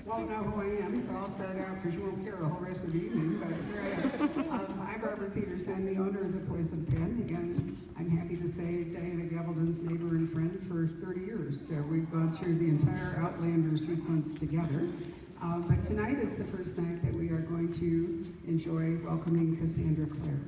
won't know who I am, so I'll start out because you won't care the whole rest of the evening, but here I am. I'm Barbara Peterson, the owner of the Poison Pen, and I'm happy to say Diana Gabaldon's neighbor and friend for 30 years. So we've gone through the entire Outlander sequence together. But tonight is the first night that we are going to enjoy welcoming Cassandra Clare.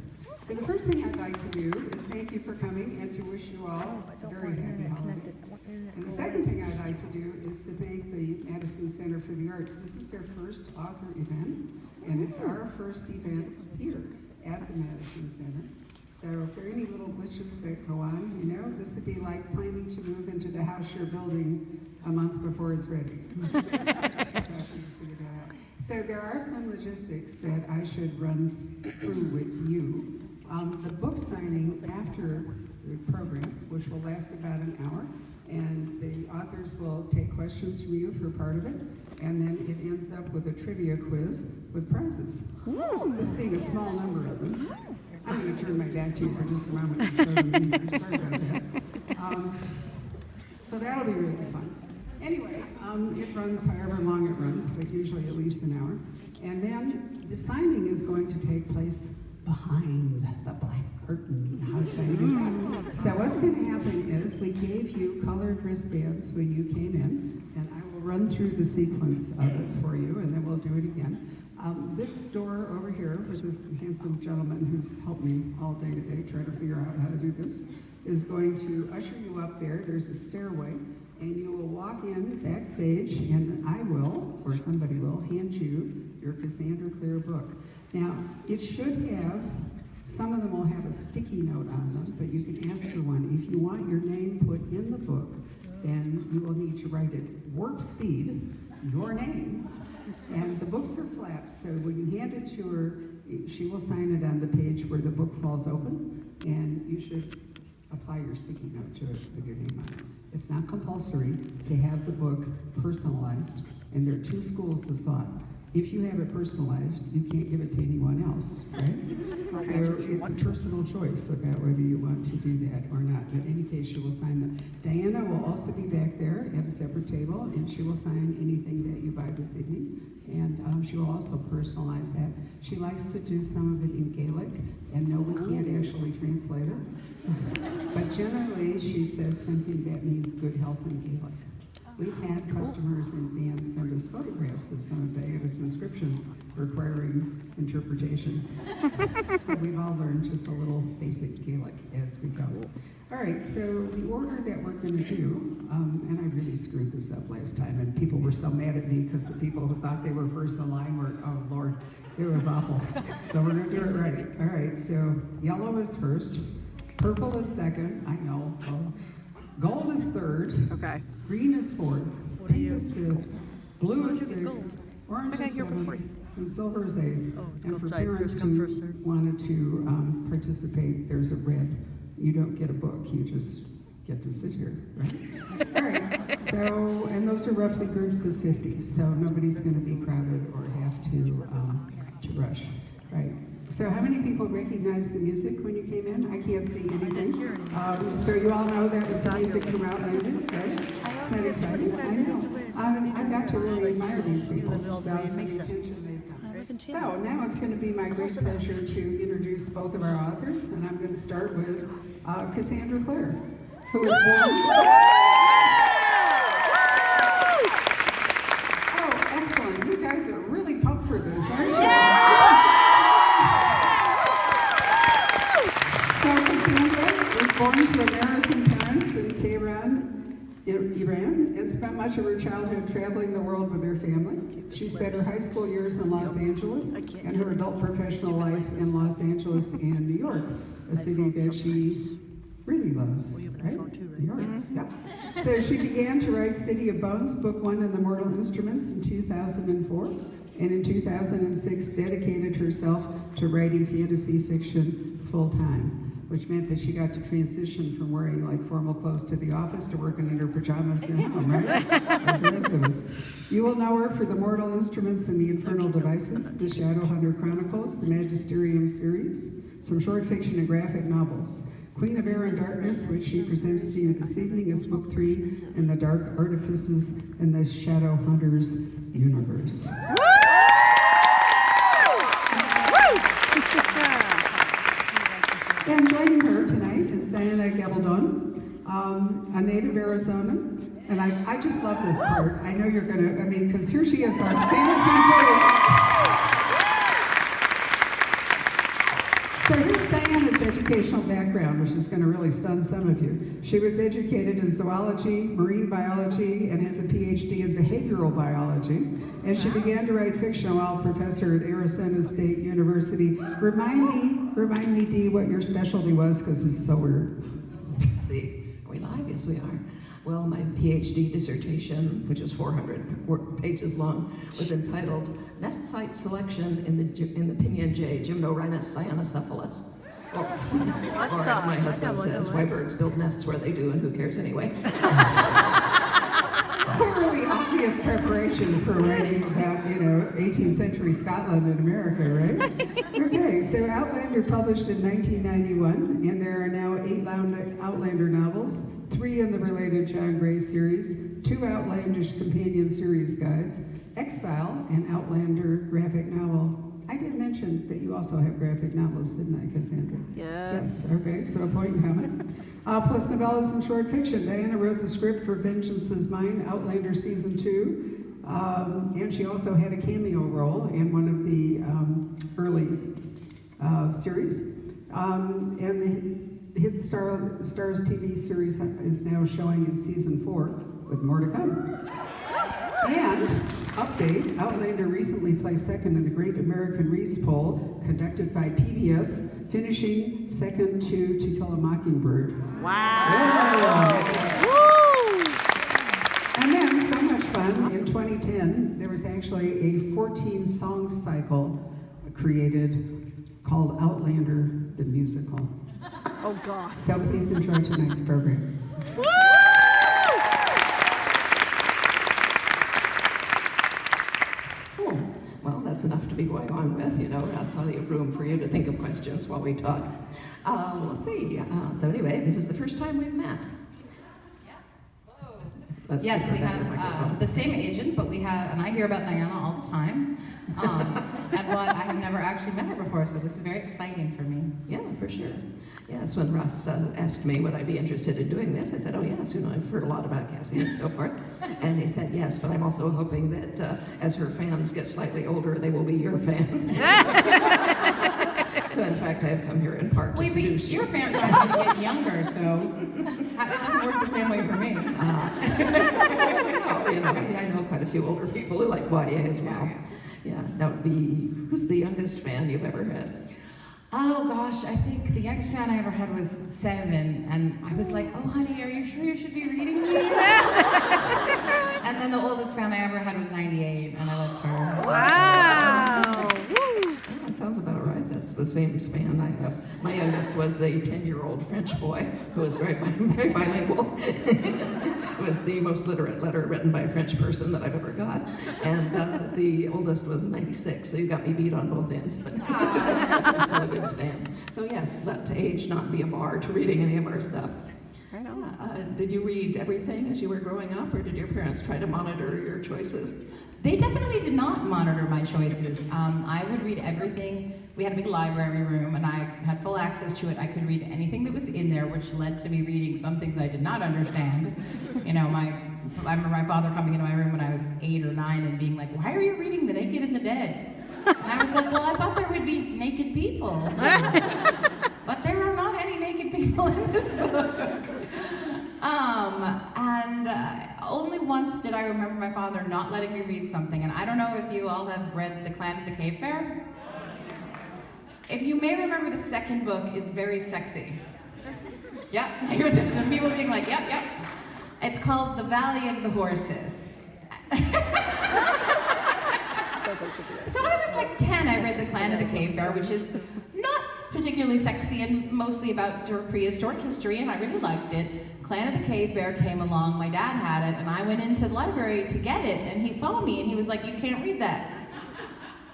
So the first thing I'd like to do is thank you for coming and to wish you all a very happy holiday. And the second thing I'd like to do is to thank the Madison Center for the Arts. This is their first author event, and it's our first event here at the Madison Center. So if there are any little glitches that go on, you know, this would be like planning to move into the house you're building a month before it's ready. So if you figure that out. So there are some logistics that I should run through with you. The book signing after the program, which will last about an hour, and the authors will take questions from you for part of it, and then it ends up with a trivia quiz with prizes. This being a small number of them. I'm going to turn my back to you for just a moment. Sorry about that. So that'll be really fun. Anyway, it runs however long it runs, but usually at least an hour. And then the signing is going to take place behind the black curtain. How exciting is that? So what's going to happen is we gave you colored wristbands when you came in, and I will run through the sequence of it for you, and then we'll do it again. This door over here with this handsome gentleman who's helped me all day today trying to figure out how to do this is going to usher you up there. There's a stairway, and you will walk in backstage, and I will, or somebody will, hand you your Cassandra Clare book. Now, it should have, some of them will have a sticky note on them, but you can ask for one. If you want your name put in the book, then you will need to write it warp speed, your name, and the books are flat, so when you hand it to her, she will sign it on the page where the book falls open, and you should apply your sticky note to it with your name on it. It's not compulsory to have the book personalized, and there are two schools of thought. If you have it personalized, you can't give it to anyone else, right? So it's a personal choice about whether you want to do that or not. But in any case, she will sign them. Diana will also be back there at a separate table, and she will sign anything that you buy this evening. And she will also personalize that. She likes to do some of it in Gaelic, and no, we can't actually translate it. But generally, she says something that means good health in Gaelic. We've had customers and fans send us photographs of some of Diana's inscriptions requiring interpretation. So we've all learned just a little basic Gaelic as we go. All right, so the order that we're going to do, and I really screwed this up last time, and people were so mad at me because the people who thought they were first in line were, oh Lord, it was awful. So we're going to do it right. All right, so yellow is first, purple is second, I know. Gold is third. Okay. Green is fourth. Pink is fifth. Blue is sixth. Orange is seventh. And silver is eighth. And for parents who wanted to participate, there's a red. You don't get a book. You just get to sit here, right? All right. So, and those are roughly groups of 50. So nobody's going to be crowded or have to rush, right? So how many people recognized the music when you came in? I can't see anything. So you all know that was the music from Outlander, right? Isn't that exciting? I know. I've got to really admire these people for the attention they've done. So now it's going to be my great pleasure to introduce both of our authors, and I'm going to start with Cassandra Clare, who was born... Oh, excellent. You guys are really pumped for this, aren't you? Born to American parents in Tehran, Iran, and spent much of her childhood traveling the world with her family. She spent her high school years in Los Angeles and her adult professional life in Los Angeles and New York, a city that she really loves, right? New York, yeah. So she began to write City of Bones, book 1 in the Mortal Instruments in 2004, and in 2006 dedicated herself to writing fantasy fiction full-time, which meant that she got to transition from wearing like formal clothes to the office to working in her pajamas at home, right? Like the rest of us. You will know her for the Mortal Instruments and the Infernal Devices, the Shadowhunter Chronicles, the Magisterium series, some short fiction and graphic novels. Queen of Air and Darkness, which she presents to you this evening, is book 3 in the Dark Artifices in the Shadowhunters universe. And joining her tonight is Diana Gabaldon, a native Arizonan. And I just love this part. I know you're gonna, because here she is, our fantasy poet. So here's Diana's educational background, which is going to really stun some of you. She was educated in zoology, marine biology, and has a PhD in behavioral biology. And she began to write fiction while a professor at Arizona State University. Remind me, Dee, what your specialty was, because it's so weird. Let's see, are we live? Yes, we are. Well, my PhD dissertation, which is 400 pages long, was entitled Nest Site Selection in the Pinyon Jay, Gymnorhinus cyanocephalus. Or as my husband says, why birds build nests where they do and who cares anyway. Clearly obvious preparation for writing about, 18th century Scotland and America, right? Okay, so Outlander published in 1991, and there are now 8 Outlander novels, 3 in the related John Gray series, 2 outlandish companion series guides, Exile, an Outlander graphic novel. I did mention that you also have graphic novels, didn't I, Cassandra? Yes. Okay, so a point in common. Plus novellas and short fiction. Diana wrote the script for Vengeance is Mine, Outlander Season 2, and she also had a cameo role in one of the early series. And the hit Stars TV series is now showing in Season 4, with more to come. And, update, Outlander recently placed second in the Great American Reads poll conducted by PBS, finishing second to Kill a Mockingbird. Wow. Woo! And then, so much fun, in 2010, there was actually a 14-song cycle created called Outlander the Musical. Oh, gosh. So please enjoy tonight's program. Woo! Well, that's enough to be going on with, I'll plenty of room for you to think of questions while we talk. Let's see, so anyway, this is the first time we've met. Yes, we have the same agent, but we have, and I hear about Diana all the time, but I have never actually met her before, so this is very exciting for me. Yeah, for sure. Yes, when Russ asked me would I be interested in doing this, I said, oh yes, I've heard a lot about Cassie and so forth. And he said, yes, but I'm also hoping that as her fans get slightly older, they will be your fans. So in fact, I've come here in part to seduce you. Your fans aren't going to get younger, so that doesn't work the same way for me. I know quite a few older people who like YA as well. Yeah. Now, who's the youngest fan you've ever had? Oh gosh, I think the youngest fan I ever had was 7, and I was like, oh honey, are you sure you should be reading me? And then the oldest fan I ever had was 98, and I loved her. Wow. That sounds about right. That's the same span I have. My youngest was a 10-year-old French boy who was very bilingual. It was the most literate letter written by a French person that I've ever got. And the oldest was 96, so you got me beat on both ends. But it's still a good span. So yes, let age not be a bar to reading any of our stuff. Right on. Did you read everything as you were growing up, or did your parents try to monitor your choices? They definitely did not monitor my choices. I would read everything. We had a big library room, and I had full access to it. I could read anything that was in there, which led to me reading some things I did not understand. I remember my father coming into my room when I was 8 or 9 and being like, why are you reading The Naked and the Dead? And I was like, well, I thought there would be naked people. But there are not any naked people in this book. Only once did I remember my father not letting me read something, and I don't know if you all have read The Clan of the Cave Bear. If you may remember, the second book is very sexy. Yep, here's some people being like, yep. It's called The Valley of the Horses. So I was like 10, I read The Clan of the Cave Bear, which is not particularly sexy and mostly about prehistoric history, and I really liked it. Clan of the Cave Bear came along, my dad had it, and I went into the library to get it, and he saw me, and he was like, you can't read that.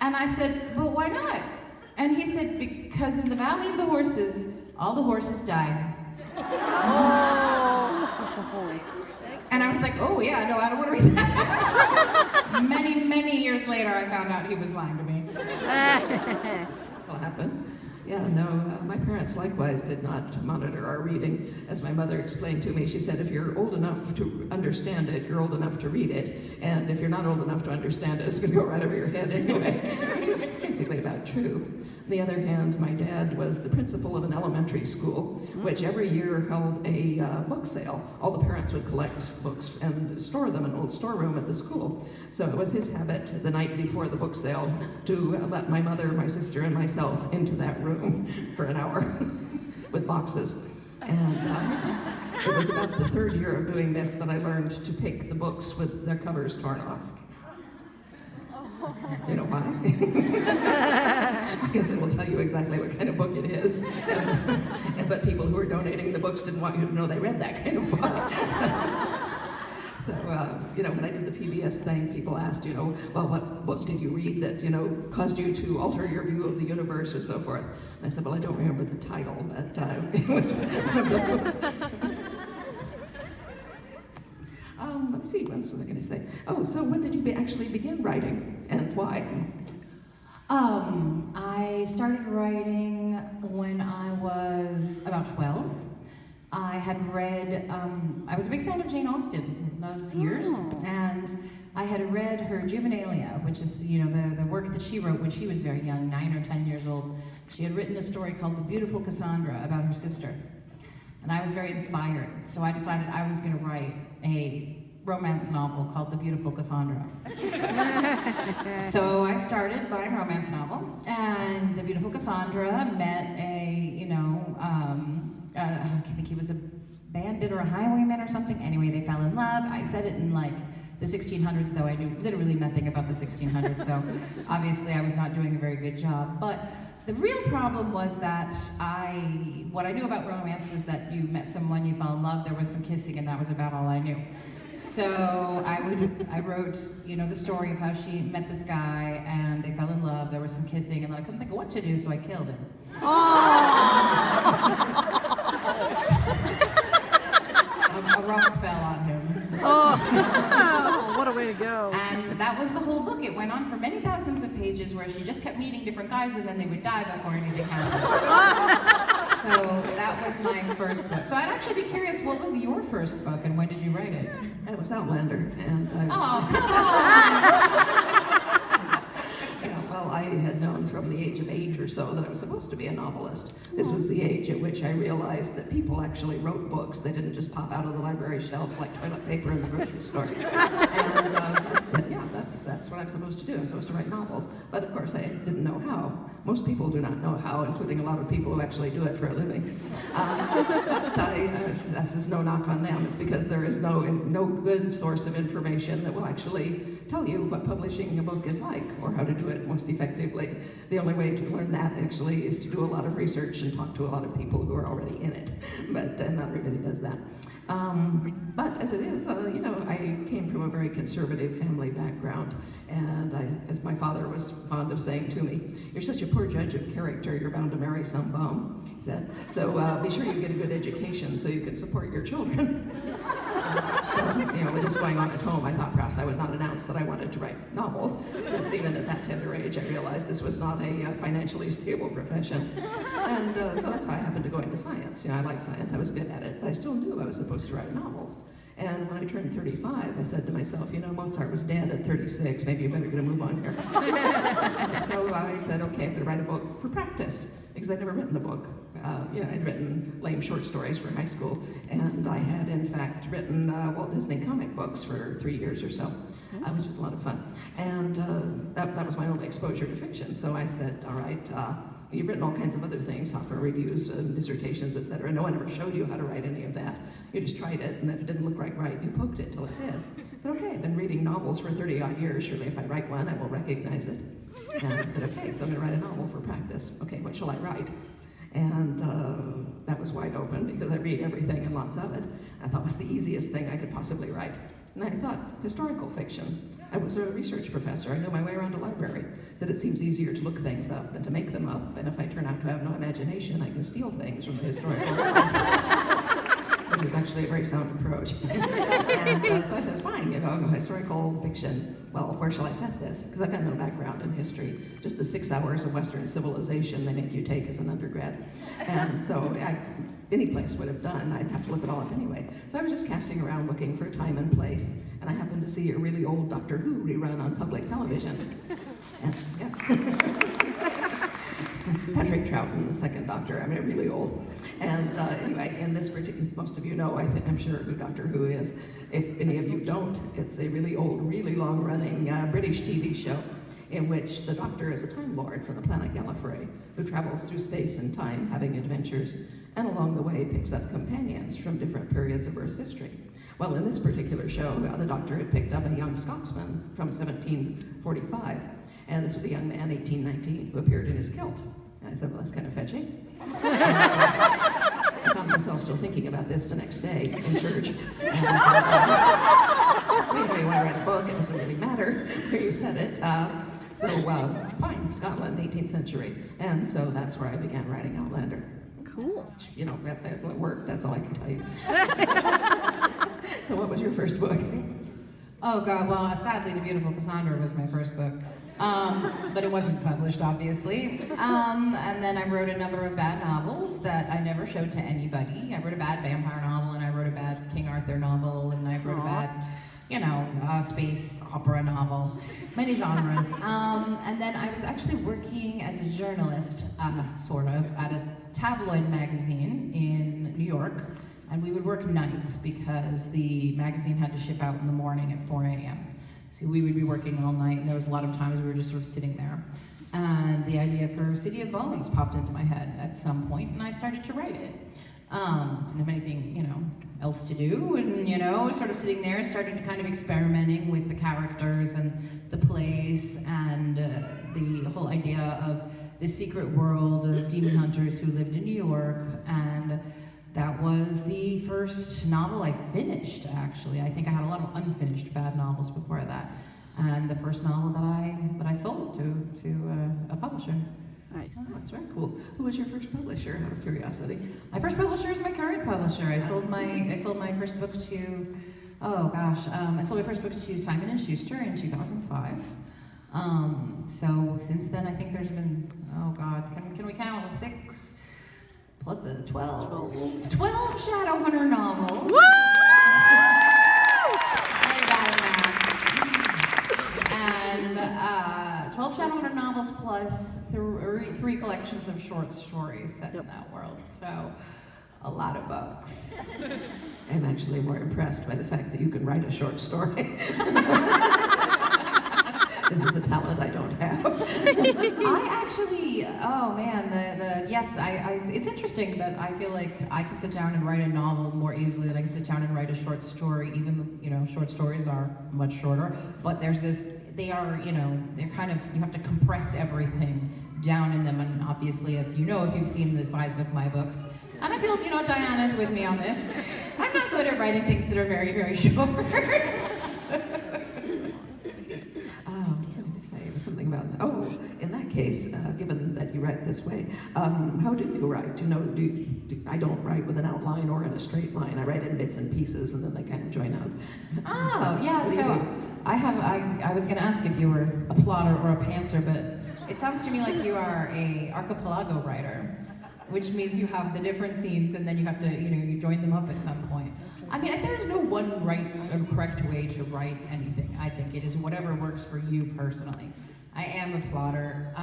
And I said, but why not? And he said, because in the Valley of the Horses, all the horses die. Oh. And I was like, oh yeah, no, I don't want to read that. Many years later, I found out he was lying to me. What happened? Yeah, no, my parents likewise did not monitor our reading. As my mother explained to me, she said, if you're old enough to understand it, you're old enough to read it. And if you're not old enough to understand it, it's going to go right over your head anyway, which is basically about true. On the other hand, my dad was the principal of an elementary school, which every year held a book sale. All the parents would collect books and store them in an old storeroom at the school. So it was his habit the night before the book sale to let my mother, my sister, and myself into that room for an hour with boxes. And it was about the third year of doing this that I learned to pick the books with their covers torn off. You know why? Because it will tell you exactly what kind of book it is. But people who are donating the books didn't want you to know they read that kind of book. So, when I did the PBS thing, people asked, well, what book did you read that, caused you to alter your view of the universe and so forth? And I said, well, I don't remember the title, but it was one of the books. Let me see, what else was I going to say? Oh, so when did you actually begin writing, and why? I started writing when I was about 12. I had read, I was a big fan of Jane Austen in those years, and I had read her Juvenilia, which is, the work that she wrote when she was very young, 9 or 10 years old. She had written a story called The Beautiful Cassandra about her sister. And I was very inspired, so I decided I was going to write a romance novel called The Beautiful Cassandra. So I started by a romance novel, and The Beautiful Cassandra met I think he was a bandit or a highwayman or something. Anyway, they fell in love. I said it in the 1600s, though I knew literally nothing about the 1600s, so obviously I was not doing a very good job. But the real problem was that what I knew about romance was that you met someone, you fell in love, there was some kissing, and that was about all I knew. So I wrote, the story of how she met this guy, and they fell in love, there was some kissing, and then I couldn't think of what to do, so I killed him. A rock fell on him. Oh, what a way to go. And that was the whole book. It went on for many thousands of pages where she just kept meeting different guys and then they would die before anything happened. So that was my first book. So I'd actually be curious, what was your first book and when did you write it? It was Outlander, and Oh, come on! Well, I had known from the age of 8 or so that I was supposed to be a novelist. This was the age at which I realized that people actually wrote books. They didn't just pop out of the library shelves like toilet paper in the grocery store. And I said, yeah, that's what I'm supposed to do. I'm supposed to write novels. But of course, I didn't know how. Most people do not know how, including a lot of people who actually do it for a living. That's just no knock on them. It's because there is no good source of information that will actually tell you what publishing a book is like or how to do it most effectively. The only way to learn that actually is to do a lot of research and talk to a lot of people who are already in it, but not everybody does that. But as it is, I came from a very conservative family background, and as my father was fond of saying to me, "You're such a poor judge of character, you're bound to marry some bum," he said. So be sure you get a good education so you can support your children. With this going on at home, I thought perhaps I would not announce that I wanted to write novels, since even at that tender age I realized this was not a financially stable profession. And so that's how I happened to go into science. I liked science, I was good at it, but I still knew I was supposed to write novels. And when I turned 35, I said to myself, Mozart was dead at 36, maybe you better get a move on here. So I said, okay, I'm going to write a book for practice, because I'd never written a book. I'd written lame short stories for high school, and I had, in fact, written Walt Disney comic books for 3 years or so, which was a lot of fun. And that was my only exposure to fiction. So I said, all right, you've written all kinds of other things, software reviews, dissertations, etc. No one ever showed you how to write any of that. You just tried it, and if it didn't look right, you poked it till it did. I said, okay, I've been reading novels for 30-odd years. Surely if I write one, I will recognize it. And I said, okay, so I'm going to write a novel for practice. Okay, what shall I write? And that was wide open because I read everything and lots of it. I thought it was the easiest thing I could possibly write. And I thought, historical fiction. I was a research professor. I knew my way around a library. That it seems easier to look things up than to make them up. And if I turn out to have no imagination, I can steal things from the historical record. which is actually a very sound approach. And so I said, fine, historical fiction. Well, where shall I set this? Because I've got no background in history. Just the 6 hours of Western civilization they make you take as an undergrad. And so any place would have done. I'd have to look it all up anyway. So I was just casting around looking for time and place, and I happened to see a really old Doctor Who rerun on public television. And yes. Patrick Troughton, the second Doctor. I mean, really old. And anyway, in this particular, most of you know, I'm sure who Doctor Who is. If any of you don't, it's a really old, really long-running British TV show in which the Doctor is a Time Lord from the planet Gallifrey who travels through space and time having adventures, and along the way picks up companions from different periods of Earth's history. Well, in this particular show, the Doctor had picked up a young Scotsman from 1745, and this was a young man, 1819, who appeared in his kilt. And I said, well, that's kind of fetching. I found myself still thinking about this the next day in church. And I said, you want to write a book, it doesn't really matter where you said it. So fine, Scotland, 18th century. And so that's where I began writing Outlander. Cool. That worked, that's all I can tell you. So what was your first book? Oh God, well, sadly, The Beautiful Cassandra was my first book. But it wasn't published, obviously. And then I wrote a number of bad novels that I never showed to anybody. I wrote a bad vampire novel, and I wrote a bad King Arthur novel, and I wrote a bad, space opera novel, many genres. And then I was actually working as a journalist, sort of, at a tabloid magazine in New York. And we would work nights because the magazine had to ship out in the morning at 4 a.m. So we would be working all night, and there was a lot of times we were just sort of sitting there. And the idea for City of Bones popped into my head at some point, and I started to write it. Didn't have anything, else to do, and, sort of sitting there, started kind of experimenting with the characters and the place and the whole idea of the secret world of demon hunters who lived in New York. And that was the first novel I finished, actually. I think I had a lot of unfinished bad novels before that. And the first novel that I sold to a publisher. Nice. Oh, that's very cool. Who was your first publisher, out of curiosity? My first publisher is my current publisher. I sold my first book to, I sold my first book to Simon & Schuster in 2005. So since then, I think there's been, can we count? 6 plus 12 Shadowhunter novels. Woo! And 12 Shadowhunter novels plus 3 collections of short stories set in that world. So, a lot of books. I'm actually more impressed by the fact that you can write a short story. This is a talent I don't have. It's interesting that I feel like I can sit down and write a novel more easily than I can sit down and write a short story, even though, short stories are much shorter, but there's this, they're kind of, you have to compress everything down in them, and obviously if you've seen the size of my books, and I feel, Diana's with me on this, I'm not good at writing things that are very, very short. Something about that. Oh, in that case, given that you write this way, how do you write? I don't write with an outline or in a straight line. I write in bits and pieces, and then they kind of join up. Oh, yeah. So I was going to ask if you were a plotter or a pantser, but it sounds to me like you are a archipelago writer, which means you have the different scenes, and then you have to, you join them up at some point. I mean, there's no one right or correct way to write anything. I think it is whatever works for you personally. I am a plotter,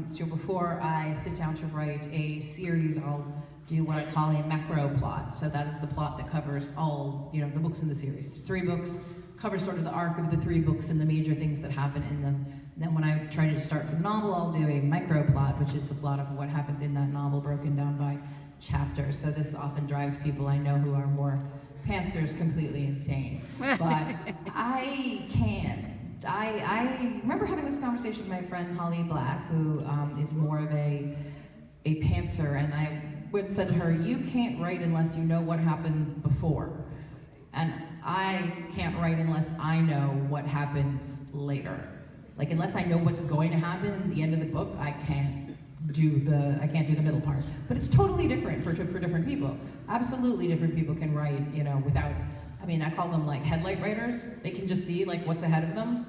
so before I sit down to write a series, I'll do what I call a macro plot. So that is the plot that covers all, the books in the series. 3 books, covers sort of the arc of the 3 books and the major things that happen in them. Then when I try to start for the novel, I'll do a micro plot, which is the plot of what happens in that novel broken down by chapters. So this often drives people I know who are more pantsers completely insane. But I can't. I remember having this conversation with my friend Holly Black, who is more of a pantser, and I said to her, you can't write unless you know what happened before. And I can't write unless I know what happens later. Like, unless I know what's going to happen at the end of the book, I can't I can't do the middle part. But it's totally different for different people. Absolutely different people can write, without, I call them like headlight writers. They can just see like what's ahead of them,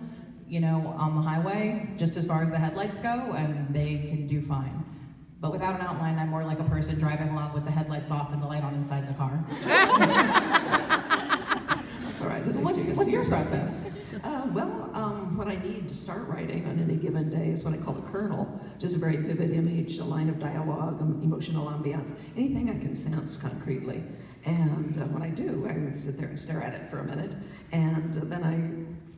on the highway, just as far as the headlights go, and they can do fine. But without an outline, I'm more like a person driving along with the headlights off and the light on inside the car. That's all right. At least What's your process? What I need to start writing on any given day is what I call a kernel, which is a very vivid image, a line of dialogue, emotional ambiance, anything I can sense concretely. And when I do, I sit there and stare at it for a minute, and then I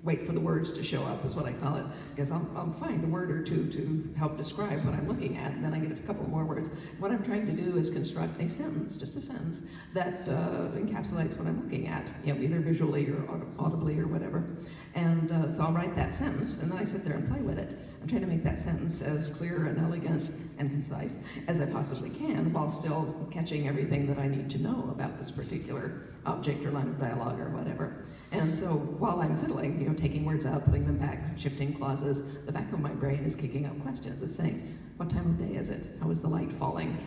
wait for the words to show up, is what I call it, because I'll find a word or two to help describe what I'm looking at, and then I get a couple more words. What I'm trying to do is construct a sentence, just a sentence, that encapsulates what I'm looking at, either visually or audibly or whatever. And so I'll write that sentence, and then I sit there and play with it. I'm trying to make that sentence as clear and elegant and concise as I possibly can, while still catching everything that I need to know about this particular object or line of dialogue or whatever. And so while I'm fiddling, taking words out, putting them back, shifting clauses, the back of my brain is kicking up questions. It's saying, what time of day is it? How is the light falling?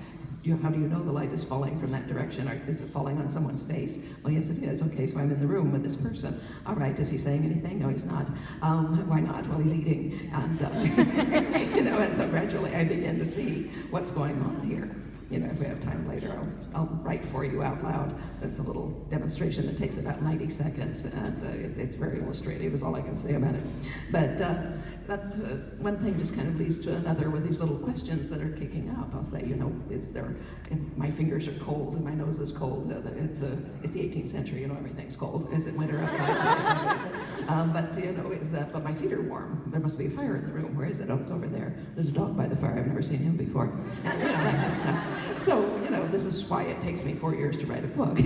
How do you know the light is falling from that direction? Or is it falling on someone's face? Well, yes, it is. Okay, so I'm in the room with this person. All right, is he saying anything? No, he's not. Why not? Well, he's eating. And, and so gradually I begin to see what's going on here. If we have time later, I'll write for you out loud. That's a little demonstration that takes about 90 seconds, and it's very illustrative, is all I can say about it. But that one thing just kind of leads to another with these little questions that are kicking up. I'll say, is there, my fingers are cold and my nose is cold. It's the 18th century, everything's cold. Is it winter outside? But my feet are warm. There must be a fire in the room. Where is it? Oh, it's over there. There's a dog by the fire. I've never seen him before. And, that kind of stuff. So, this is why it takes me 4 years to write a book.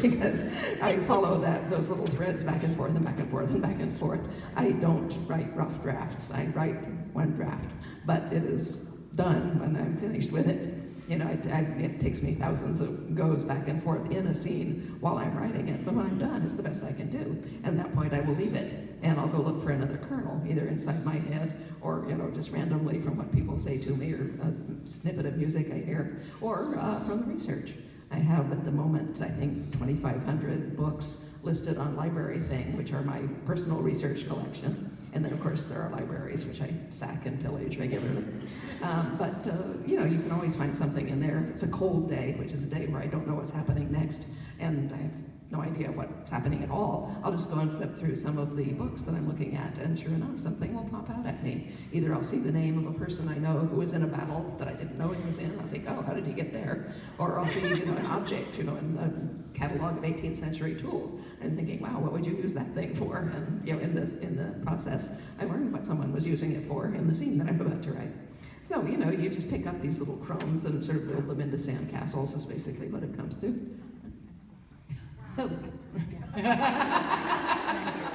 Because I follow those little threads back and forth and back and forth and back and forth. I don't write rough drafts. I write one draft, but it is done when I'm finished with it. It takes me thousands of goes back and forth in a scene while I'm writing it, but when I'm done, it's the best I can do. At that point, I will leave it, and I'll go look for another kernel, either inside my head or, just randomly from what people say to me, or a snippet of music I hear, or from the research. I have at the moment, I think, 2,500 books listed on Library Thing, which are my personal research collection. And then, of course, there are libraries, which I sack and pillage regularly. You can always find something in there. If it's a cold day, which is a day where I don't know what's happening next, and I have no idea what's happening at all, I'll just go and flip through some of the books that I'm looking at, and sure enough, something will pop out at me. Either I'll see the name of a person I know who was in a battle that I didn't know he was in, I'll think, oh, how did he get there? Or I'll see, an object, in the catalog of 18th century tools, and thinking, wow, what would you use that thing for? And, in the process, I learned what someone was using it for in the scene that I'm about to write. So, you just pick up these little crumbs and sort of build them into sandcastles, is basically what it comes to. So, I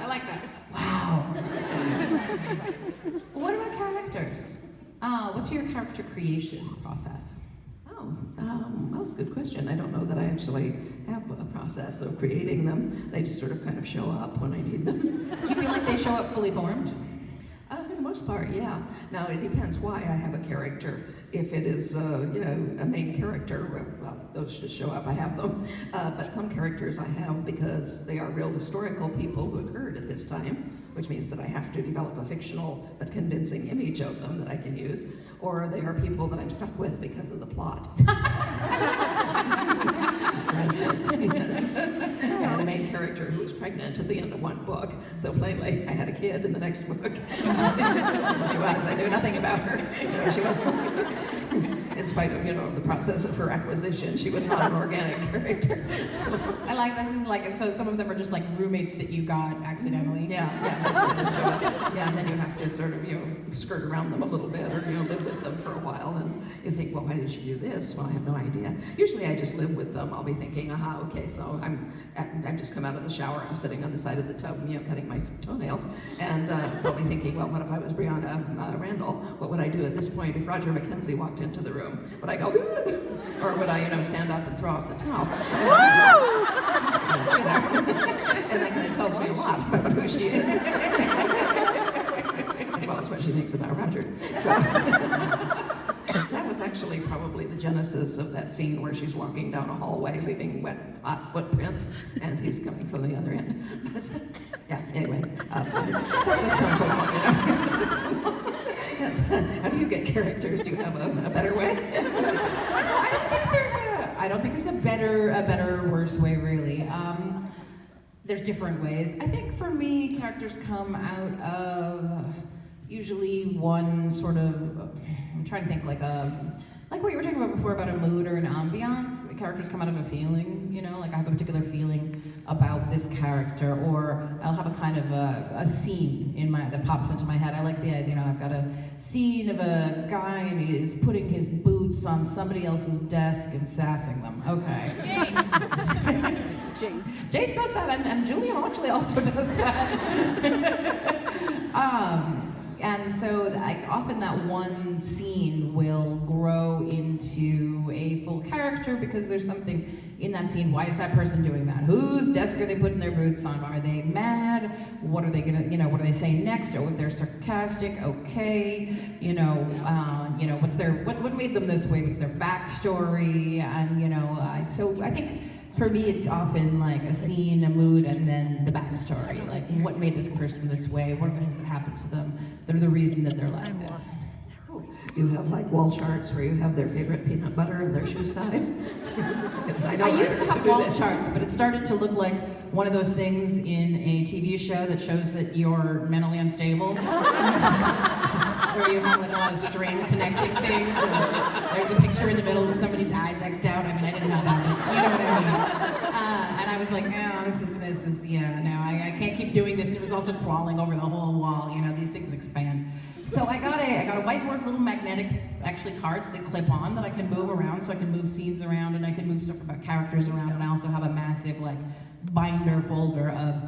like that. Wow. What about characters? What's your character creation process? Well, it's a good question. I don't know that I actually have a process of creating them. They just sort of kind of show up when I need them. Do you feel like they show up fully formed? For the most part, yeah. Now, it depends why I have a character. If it is, a main character, well, those just show up, I have them. But some characters I have because they are real historical people who occurred at this time, which means that I have to develop a fictional but convincing image of them that I can use. Or they are people that I'm stuck with because of the plot. For instance, I had a main character who was pregnant at the end of one book, so plainly I had a kid in the next book. I knew nothing about her. She wasn't, in spite of, the process of her acquisition, she was not an organic character. So. I like this is like, so some of them are just like roommates that you got accidentally. Yeah, they just sort of show up. Yeah, and then you have to sort of, skirt around them a little bit, or, live with them for a while, and you think, well, why did you do this? Well, I have no idea. Usually I just live with them. I'll be thinking, okay, so I've just come out of the shower, I'm sitting on the side of the tub, cutting my toenails, and so I'll be thinking, well, what if I was Brianna Randall? What would I do at this point if Roger McKenzie walked into the room? Would I go, or would I, stand up and throw off the towel? And that kind of tells me a lot about who she is. As well as what she thinks stories about Roger. So that was actually probably the genesis of that scene where she's walking down a hallway, leaving wet, hot footprints, and he's coming from the other end. But, yeah, anyway, stuff just comes along, you know. Yes. How do you get characters? Do you have a better way? I don't think there's a better or worse way, really. There's different ways. I think for me, characters come out of usually one sort of, I'm trying to think like what you were talking about before about a mood or an ambiance. The characters come out of a feeling, you know, like I have a particular feeling about this character, or I'll have a kind of a scene that pops into my head. I like the idea, you know, I've got a scene of a guy and he is putting his boots on somebody else's desk and sassing them. Okay. Jace does that, and Julia actually also does that. And so often that one scene will grow into a full character because there's something in that scene. Why is that person doing that? Whose desk are they putting their boots on? Are they mad? What are they gonna, you know, what do they say next? Or if they're sarcastic, okay. What made them this way? What's their backstory? And, so I think for me, it's often like a scene, a mood, and then the backstory. Like, what made this person this way? What are the things that happened to them that are the reason that they're like this? You have like wall charts where you have their favorite peanut butter and their shoe size. I used to have wall charts, but it started to look like one of those things in a TV show that shows that you're mentally unstable. Where you have like a lot of string connecting things, and there's a picture in the middle with somebody's eyes X'd out. I mean, I didn't have that, but you know what I mean. And I was like, no, this is, I can't keep doing this. And it was also crawling over the whole wall. You know, these things expand. So I got a whiteboard, little magnetic, actually cards that clip on that I can move around, so I can move scenes around and I can move stuff about characters around. And I also have a massive like binder folder of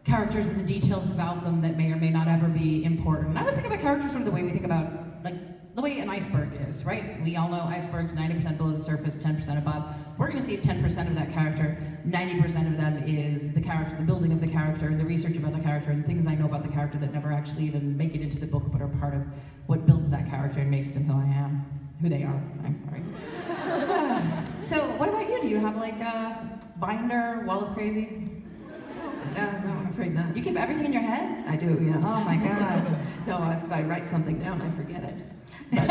characters and the details about them that may or may not ever be important. I always think about characters sort of the way we think about, like, the way an iceberg is, right? We all know icebergs, 90% below the surface, 10% above. We're gonna see 10% of that character. 90% of them is the character, the building of the character, and the research about the character, and things I know about the character that never actually even make it into the book, but are part of what builds that character and makes them who I am. Who they are, I'm sorry. So, what about you? Do you have like a binder, wall of crazy? No, I'm afraid not. You keep everything in your head? I do, yeah. Oh my God. No, if I write something down, I forget it. But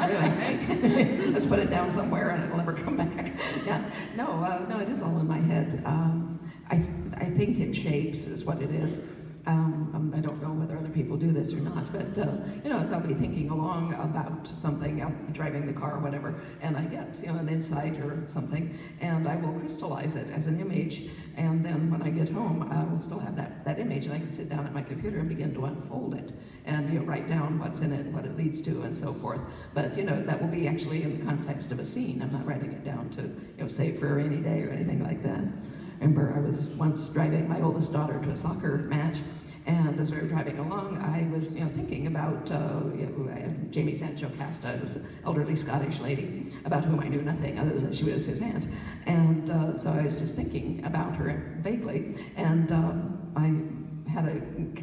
really, let's put it down somewhere and it'll never come back. Yeah, no, it is all in my head. I think in shapes is what it is. I don't know whether other people do this or not, but as I'll be thinking along about something, I'm driving the car or whatever, and I get an insight or something, and I will crystallize it as an image, and then when I get home, I will still have that image, and I can sit down at my computer and begin to unfold it, and write down what's in it, what it leads to, and so forth. But that will be actually in the context of a scene. I'm not writing it down to save for a rainy day or anything like that. Remember, I was once driving my oldest daughter to a soccer match, and as we were driving along, I was thinking about Jamie Sancho Casta, who was an elderly Scottish lady about whom I knew nothing other than she was his aunt. And so I was just thinking about her vaguely, and I had a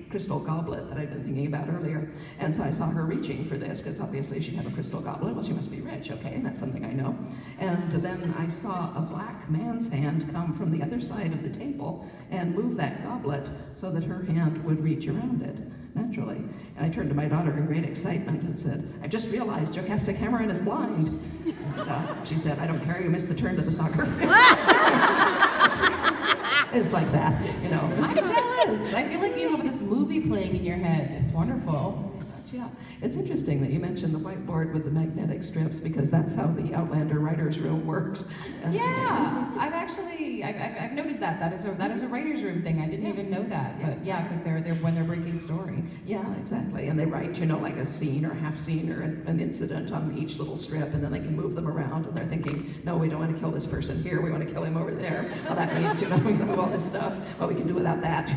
crystal goblet that I'd been thinking about earlier, and so I saw her reaching for this, because obviously she'd have a crystal goblet. Well, she must be rich, okay, that's something I know. And then I saw a black man's hand come from the other side of the table and move that goblet so that her hand would reach around it, naturally. And I turned to my daughter in great excitement and said, "I've just realized Jocasta Cameron is blind." And, she said, "I don't care, you missed the turn to the soccer field." It's like that, I'm jealous. I feel like you have this movie playing in your head. It's wonderful. Yeah, it's interesting that you mentioned the whiteboard with the magnetic strips, because that's how the Outlander writer's room works. Yeah, I've noted that. That is a writer's room thing. I didn't even know that. But yeah, because they're when they're breaking story. Yeah, exactly. And they write, like a scene or half scene or an incident on each little strip, and then they can move them around, and they're thinking, no, we don't want to kill this person here, we want to kill him over there. Well, that means, we can move all this stuff. Well, we can do without that,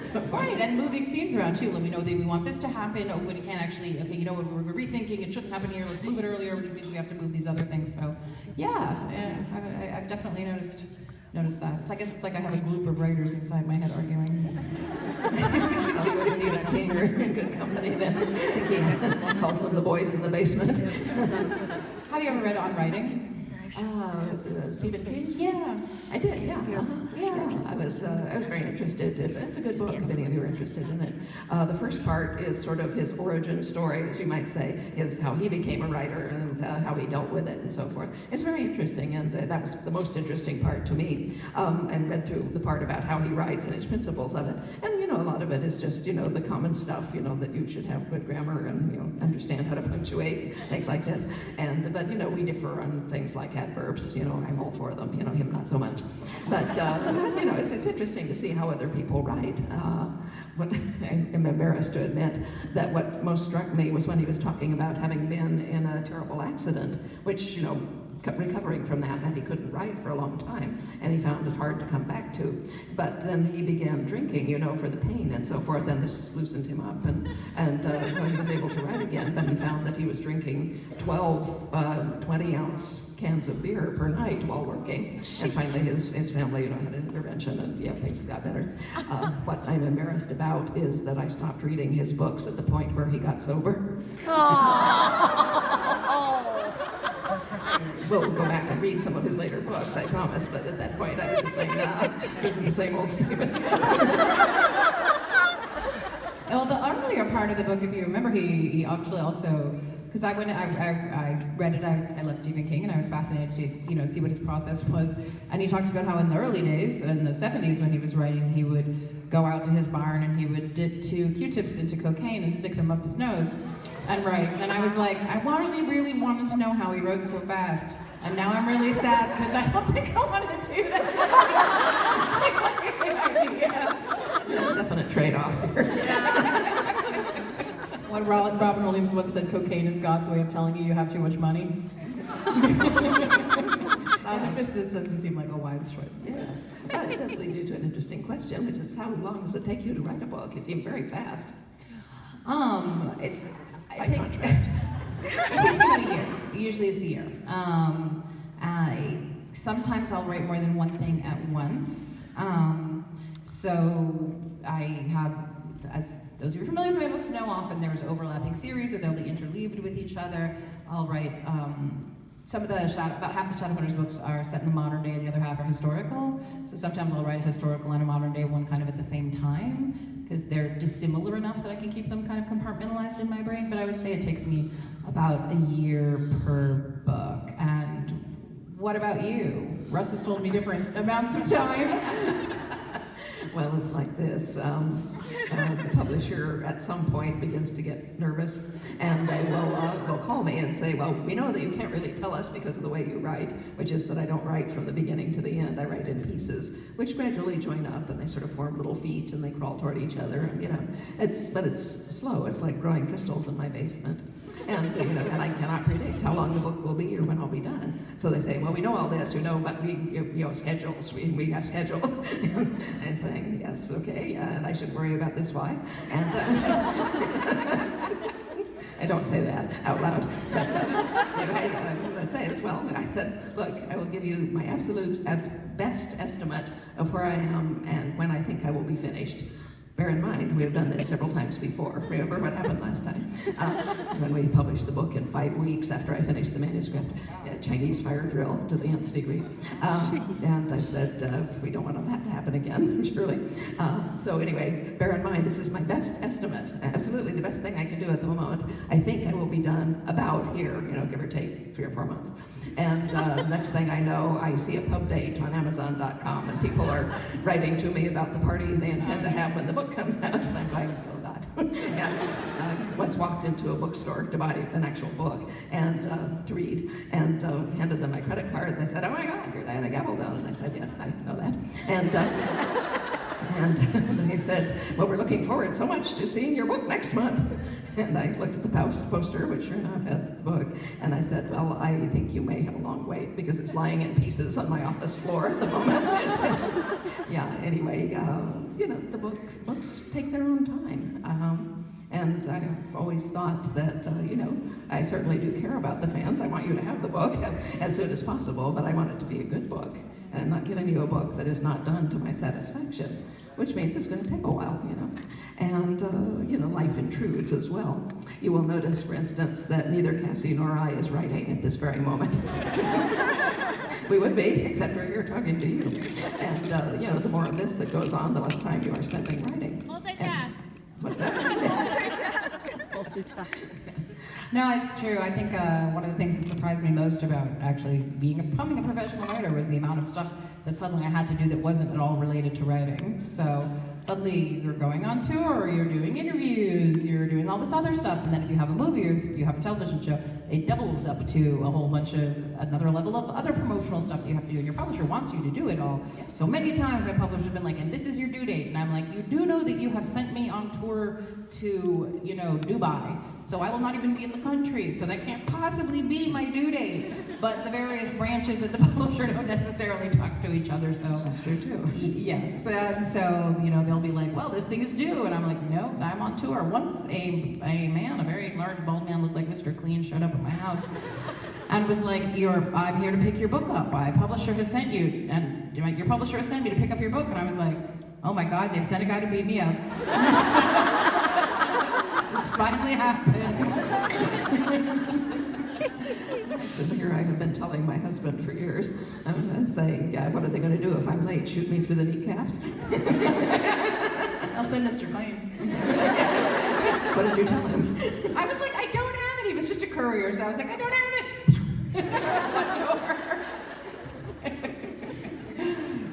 So, right, and moving scenes around too. Let me know that we want this to happen. Oh, when it can't actually, okay, we're rethinking, it shouldn't happen here, let's move it earlier, which means we have to move these other things. So, I've definitely noticed that. So I guess it's like I have a group of writers inside my head arguing. Stephen King are in good company then. I think he calls them the boys in the basement. Have you ever read On Writing? Stephen King? Yeah. I did, yeah. Yeah. I was very interested. It's a good book if any of you are interested in it. The first part is sort of his origin story, as you might say, is how he became a writer and how he dealt with it and so forth. It's very interesting, and that was the most interesting part to me. And read through the part about how he writes and his principles of it. And a lot of it is just the common stuff, that you should have good grammar and understand how to punctuate, things like this. But we differ on things like adverbs. I'm all for them. Him not so much. But it's interesting to see how other people write. But I'm embarrassed to admit that what most struck me was when he was talking about having been in a terrible accident, which recovering from that meant he couldn't write for a long time, and he found it hard to come back to. But then he began drinking, for the pain and so forth, and this loosened him up, and so he was able to write again. But he found that he was drinking 12 20-ounce cans of beer per night while working, and finally his family, had an intervention, and things got better. What I'm embarrassed about is that I stopped reading his books at the point where he got sober. We'll go back and read some of his later books, I promise, but at that point I was just saying, nah, this isn't the same old Stephen. Well, the earlier part of the book, if you remember, he actually also, because I read it, I love Stephen King, and I was fascinated to, see what his process was. And he talks about how in the early days, in the 70s when he was writing, he would go out to his barn and he would dip 2 Q-tips into cocaine and stick them up his nose and write. And I was like, I really wanted to know how he wrote so fast. And now I'm really sad because I don't think I wanted to do that. Seemed like a good idea. Yeah, definite trade-off here. What Robin Williams once said, cocaine is God's way of telling you have too much money. This doesn't seem like a wise choice. Yeah, but it does lead you to an interesting question, which is how long does it take you to write a book? You seem very fast. By contrast. It takes about a year. Usually it's a year. Sometimes I'll write more than one thing at once. So I have, as those of you familiar with my books know, often there's overlapping series or they'll be interleaved with each other. I'll write, about half the Shadowhunters books are set in the modern day, the other half are historical. So sometimes I'll write a historical and a modern day one kind of at the same time, because they're dissimilar enough that I can keep them kind of compartmentalized in my brain. But I would say it takes me about a year per book. And what about you? Russ has told me different amounts of time. Well, it's like this. The publisher at some point begins to get nervous, and they will call me and say, well, we know that you can't really tell us because of the way you write, which is that I don't write from the beginning to the end. I write in pieces, which gradually join up, and they sort of form little feet, and they crawl toward each other. And, but it's slow. It's like growing crystals in my basement. And, and I cannot predict how long the book will be or when I'll be done. So they say, well, we know all this, but we schedules, we have schedules. And saying, yes, okay, and I should worry about this, why? And I don't say that out loud, but what I say is, well, I said, look, I will give you my absolute best estimate of where I am and when I think I will be finished. Bear in mind, we have done this several times before. Remember what happened last time? When we published the book in 5 weeks after I finished the manuscript, Chinese fire drill to the nth degree. And I said, we don't want that to happen again, surely. So anyway, bear in mind, this is my best estimate, absolutely the best thing I can do at the moment. I think I will be done about here, give or take 3 or 4 months. And next thing I know, I see a pub date on Amazon.com, and people are writing to me about the party they intend to have when the book comes out. And I'm like, oh God. And once walked into a bookstore to buy an actual book and to read, and handed them my credit card, and they said, oh my God, you're Diana Gabaldon. And I said, yes, I know that. And they said, well, we're looking forward so much to seeing your book next month. And I looked at the poster, which sure enough had the book, and I said, well, I think you may have a long wait because it's lying in pieces on my office floor at the moment. Yeah, anyway, the books take their own time. And I've always thought that, I certainly do care about the fans. I want you to have the book as soon as possible, but I want it to be a good book. and I'm not giving you a book that is not done to my satisfaction, which means it's going to take a while, And, life intrudes as well. You will notice, for instance, that neither Cassie nor I is writing at this very moment. We would be, except for you're talking to you. And, the more of this that goes on, the less time you are spending writing. Multitask. And, what's that? Multitask. No, it's true. I think one of the things that surprised me most about actually becoming a professional writer was the amount of stuff that suddenly I had to do that wasn't at all related to writing. So suddenly you're going on tour, you're doing interviews, you're doing all this other stuff, and then if you have a movie or if you have a television show, it doubles up to a whole bunch of another level of other promotional stuff that you have to do, and your publisher wants you to do it all. So many times my publisher has been like, and this is your due date, and I'm like, you do know that you have sent me on tour to, Dubai, so I will not even be in the country, so that can't possibly be my due date. But the various branches of the publisher don't necessarily talk to each other, so. That's true too. Yes, and so, they'll be like, well, this thing is due, and I'm like, no, I'm on tour. Once a man, a very large bald man, looked like Mr. Clean, showed up at my house and was like, I'm here to pick your book up. My publisher has sent you, and your publisher has sent me to pick up your book, and I was like, oh my God, they've sent a guy to beat me up. It's finally happened. So here I have been telling my husband for years, saying, what are they going to do if I'm late? Shoot me through the kneecaps? I'll send Mr. Clean. What did you tell him? I was like, I don't have it. He was just a courier, so I was like, I don't have it.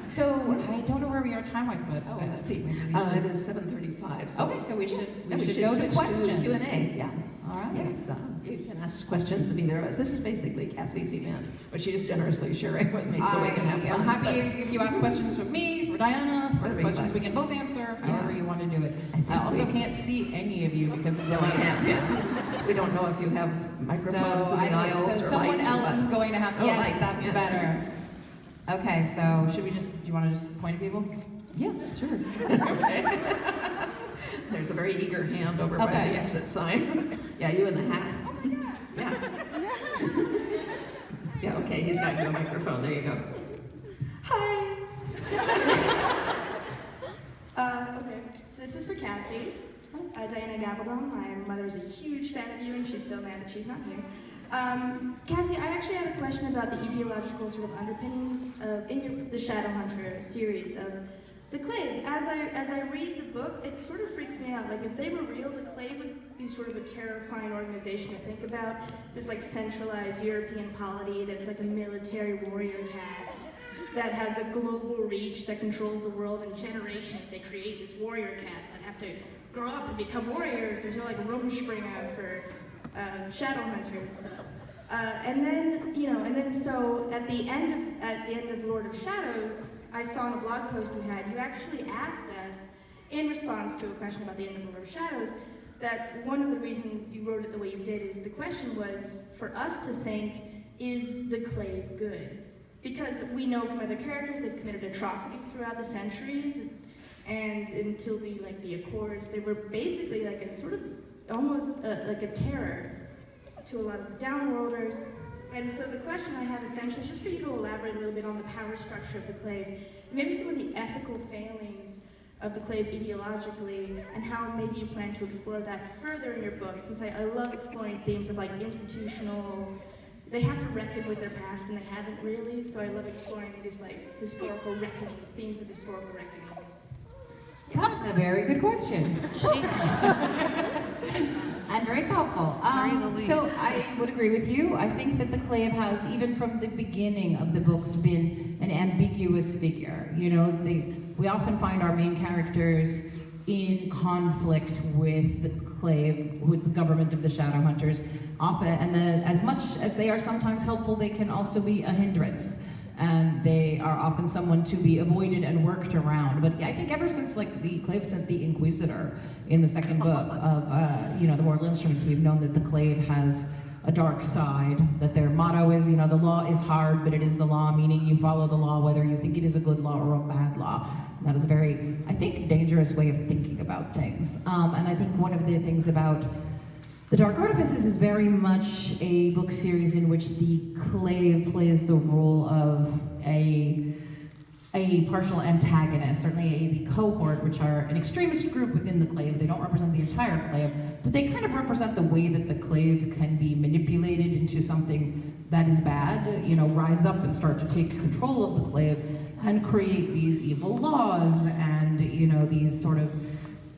So I don't know where we are time-wise, but Let's see. It is 7:35. So okay, so we should we should go to switch questions. Q&A. Yeah. All right. Yes. You can ask questions of either of us. This is basically Cassie's event, but she is generously sharing with me, so we can have fun. I'm happy if you ask questions from me, for Diana, for That'd be questions fun. we can both answer, however you want to do it. think I also we- can't see any of you because of the No, I lights. can't. Yeah. We don't know if you have microphones in the aisles so or someone lights or else what. is going to have. Oh, Yes, lights, that's yes. better. Okay, so should we do you want to just point at people? Yeah, sure. There's a very eager hand over by Okay. the exit sign. Yeah, you in the hat. Oh my God. Yeah. Yeah, okay, he's got you a microphone. There you go. Hi. Okay, so this is for Cassie. Diana Gabaldon. My mother is a huge fan of you, and she's so mad that she's not here. Cassie, I actually had a question about the ideological sort of underpinnings in the Shadowhunter series of the Clave. As I read the book, it sort of freaks me out. Like, if they were real, the Clave would be sort of a terrifying organization to think about. This like centralized European polity that's like a military warrior caste that has a global reach that controls the world in generations. They create this warrior caste that have to grow up and become warriors. There's no like Rumspringa for Shadowhunters. So. And then so at the end of Lord of Shadows, I saw in a blog post you had, you actually asked us, in response to a question about the end of Lord of Shadows, that one of the reasons you wrote it the way you did is the question was for us to think, is the Clave good? Because we know from other characters they've committed atrocities throughout the centuries, and until the Accords, they were basically like a sort of almost like a terror to a lot of the downworlders. And so the question I have essentially is just for you to elaborate a little bit on the power structure of the Clave, maybe some of the ethical failings of the Clave ideologically, and how maybe you plan to explore that further in your book, since I love exploring themes of like institutional, they have to reckon with their past and they haven't really, so I love exploring these like historical reckoning, themes of historical reckoning. That's a very good question. And very thoughtful. Very the lead. So I would agree with you. I think that the Clave has, even from the beginning of the books, been an ambiguous figure. We often find our main characters in conflict with the Clave, with the government of the Shadowhunters. Often, and then as much as they are sometimes helpful, they can also be a hindrance. And they are often someone to be avoided and worked around. But I think ever since the Clave sent the Inquisitor in the second book of the Mortal Instruments, we've known that the Clave has a dark side, that their motto is, the law is hard, but it is the law, meaning you follow the law whether you think it is a good law or a bad law. And that is a very, I think, dangerous way of thinking about things. And I think one of the things about The Dark Artifices is very much a book series in which the Clave plays the role of a a partial antagonist, certainly the cohort, which are an extremist group within the clave. They don't represent the entire clave, but they kind of represent the way that the clave can be manipulated into something that is bad, you know, rise up and start to take control of the clave and create these evil laws and, you know, these sort of